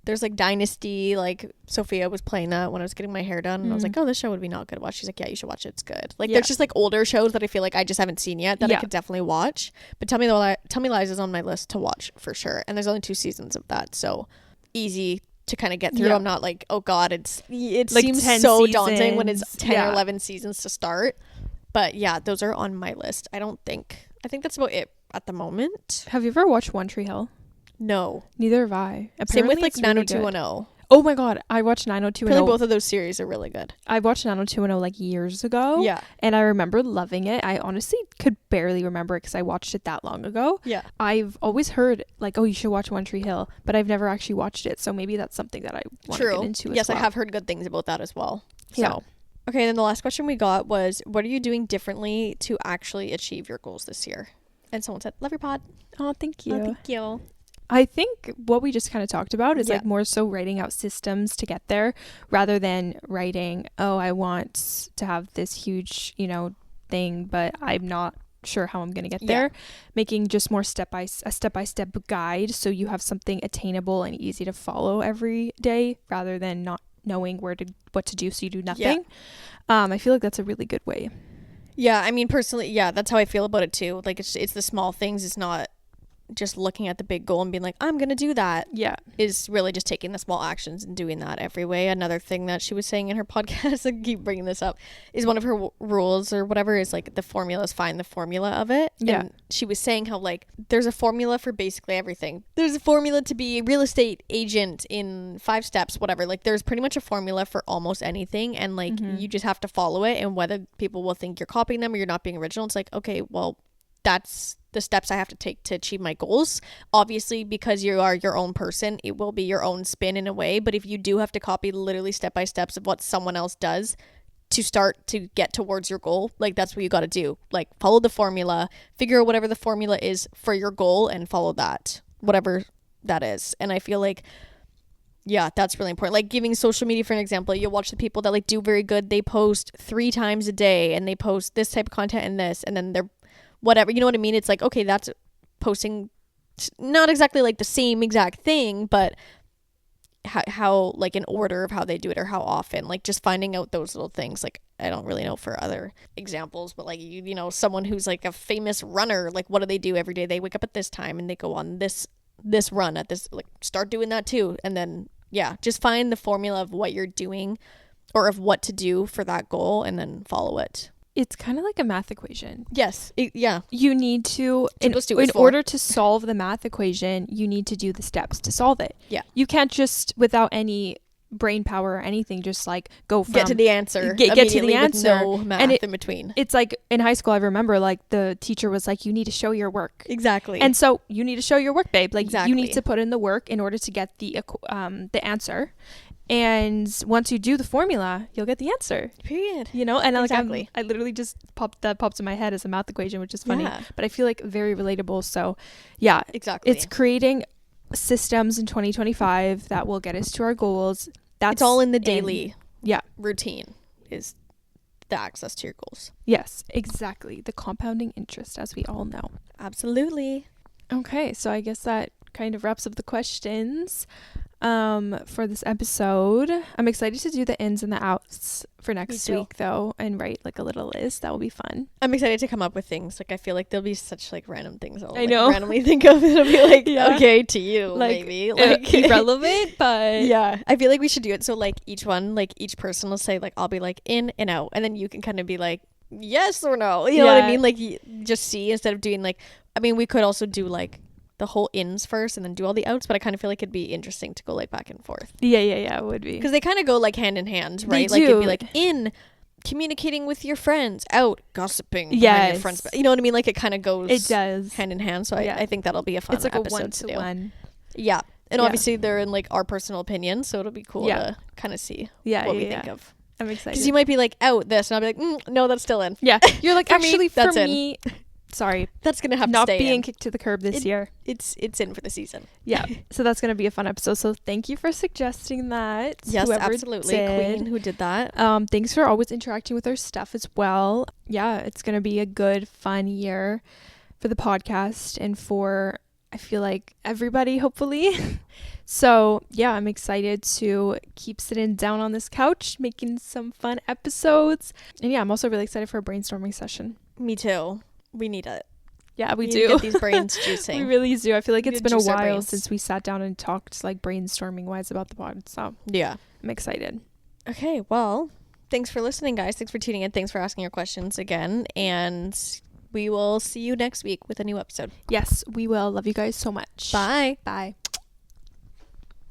There's like Dynasty, like Sophia was playing that when I was getting my hair done, and I was like, oh, this show would be not good to watch. She's like, yeah, you should watch it, it's good. Like there's just like older shows that I feel like I just haven't seen yet that I could definitely watch. But Tell Me Lies is on my list to watch for sure. And there's only 2 seasons of that, so easy to kind of get through. I'm not like, oh god, it like seems so seasons. Daunting when it's 10 or 11 seasons to start. But yeah, those are on my list. I think that's about it at the moment. Have you ever watched One Tree Hill? No, neither have I. Apparently same with like 90210. Oh my god, I watched 90210. Really, both of those series are really good. I watched 90210 like years ago. Yeah. And I remember loving it. I honestly could barely remember it because I watched it that long ago. Yeah. I've always heard like, oh, you should watch One Tree Hill, but I've never actually watched it. So maybe that's something that I want to get into as well. I have heard good things about that as well. So. Yeah. Okay, then the last question we got was, what are you doing differently to actually achieve your goals this year? And someone said, love your pod. Oh, thank you. Oh, thank you. I think what we just kind of talked about is like more so writing out systems to get there, rather than writing, oh, I want to have this huge, thing, but I'm not sure how I'm going to get there. Making just more step-by-step guide, so you have something attainable and easy to follow every day, rather than not knowing what to do, so you do nothing. I feel like that's a really good way. Yeah, I mean, personally, that's how I feel about it too. Like it's the small things. It's not just looking at the big goal and being like, I'm gonna do that. Is really just taking the small actions and doing that every way. Another thing that she was saying in her podcast, I keep bringing this up, is one of her rules or whatever is like, the formula is find the formula of it. And she was saying how like there's a formula for basically everything. There's a formula to be a real estate agent in 5 steps, whatever. Like there's pretty much a formula for almost anything, and like you just have to follow it. And whether people will think you're copying them or you're not being original, it's like, okay, well, that's the steps I have to take to achieve my goals. Obviously, because you are your own person, it will be your own spin in a way. But if you do have to copy literally step by steps of what someone else does to start to get towards your goal, like that's what you got to do. Like follow the formula, figure out whatever the formula is for your goal, and follow that, whatever that is. And I feel like, that's really important. Like giving social media, for an example, you'll watch the people that like do very good. They post 3 times a day and they post this type of content and then they're whatever, you know what I mean? It's like, okay, that's posting not exactly like the same exact thing, but how like in order of how they do it or how often, like just finding out those little things. Like I don't really know for other examples, but like you know, someone who's like a famous runner, like what do they do every day? They wake up at this time and they go on this run at this, like start doing that too, and then just find the formula of what you're doing or of what to do for that goal and then follow it. It's kind of like a math equation. Yes. You need to, in order to solve the math equation, you need to do the steps to solve it. Yeah. You can't just, without any brain power or anything, just like go from get to the answer. Get to the answer. No math in between. It's like in high school, I remember like the teacher was like, you need to show your work. Exactly. And so you need to show your work, babe. Like exactly. You need to put in the work in order to get the answer. And once you do the formula, you'll get the answer. Period. You know, and exactly. I literally just popped in my head as a math equation, which is funny, but I feel like very relatable. So yeah, exactly. It's creating systems in 2025 that will get us to our goals. It's all in the daily routine is the access to your goals. Yes, exactly. The compounding interest, as we all know. Absolutely. Okay, so I guess that kind of wraps up the questions for this episode. I'm excited to do the ins and the outs for next week though, and write like a little list. That will be fun. I'm excited to come up with things. Like I feel like there'll be such like random things I know randomly think of. It'll be like okay to you, like, maybe like irrelevant, but yeah, I feel like we should do it so like each person will say like I'll be like in and out, and then you can kind of be like yes or no, you know what I mean, like just see instead of doing like, I mean we could also do like the whole ins first and then do all the outs, but I kind of feel like it'd be interesting to go like back and forth. Yeah, it would be. Because they kind of go like hand in hand, right? Like it'd be like in communicating with your friends, out gossiping behind your friends. You know what I mean? Like it kind of goes hand in hand. So I think that'll be a fun episode. It's like a one-to-one. Yeah. And obviously they're in like our personal opinions, so it'll be cool to kind of see what we think of. I'm excited. Because you might be like out this and I'll be like, no, that's still in. Yeah. You're like, actually for me... Sorry, that's gonna have not to stay being kicked to the curb this year. It's in for the season. Yeah, so that's gonna be a fun episode. So thank you for suggesting that. Yes, absolutely, Queen who did that. Thanks for always interacting with our stuff as well. Yeah, it's gonna be a good, fun year for the podcast and for I feel like everybody, hopefully. So yeah, I'm excited to keep sitting down on this couch, making some fun episodes, and yeah, I'm also really excited for a brainstorming session. Me too. We need it. Yeah, we do. To get these brains juicing. We really do. I feel like it's been a while since we sat down and talked like brainstorming wise about the pod. So yeah, I'm excited. Okay, well, thanks for listening, guys. Thanks for tuning in. Thanks for asking your questions again. And we will see you next week with a new episode. Yes, we will. Love you guys so much. Bye. Bye.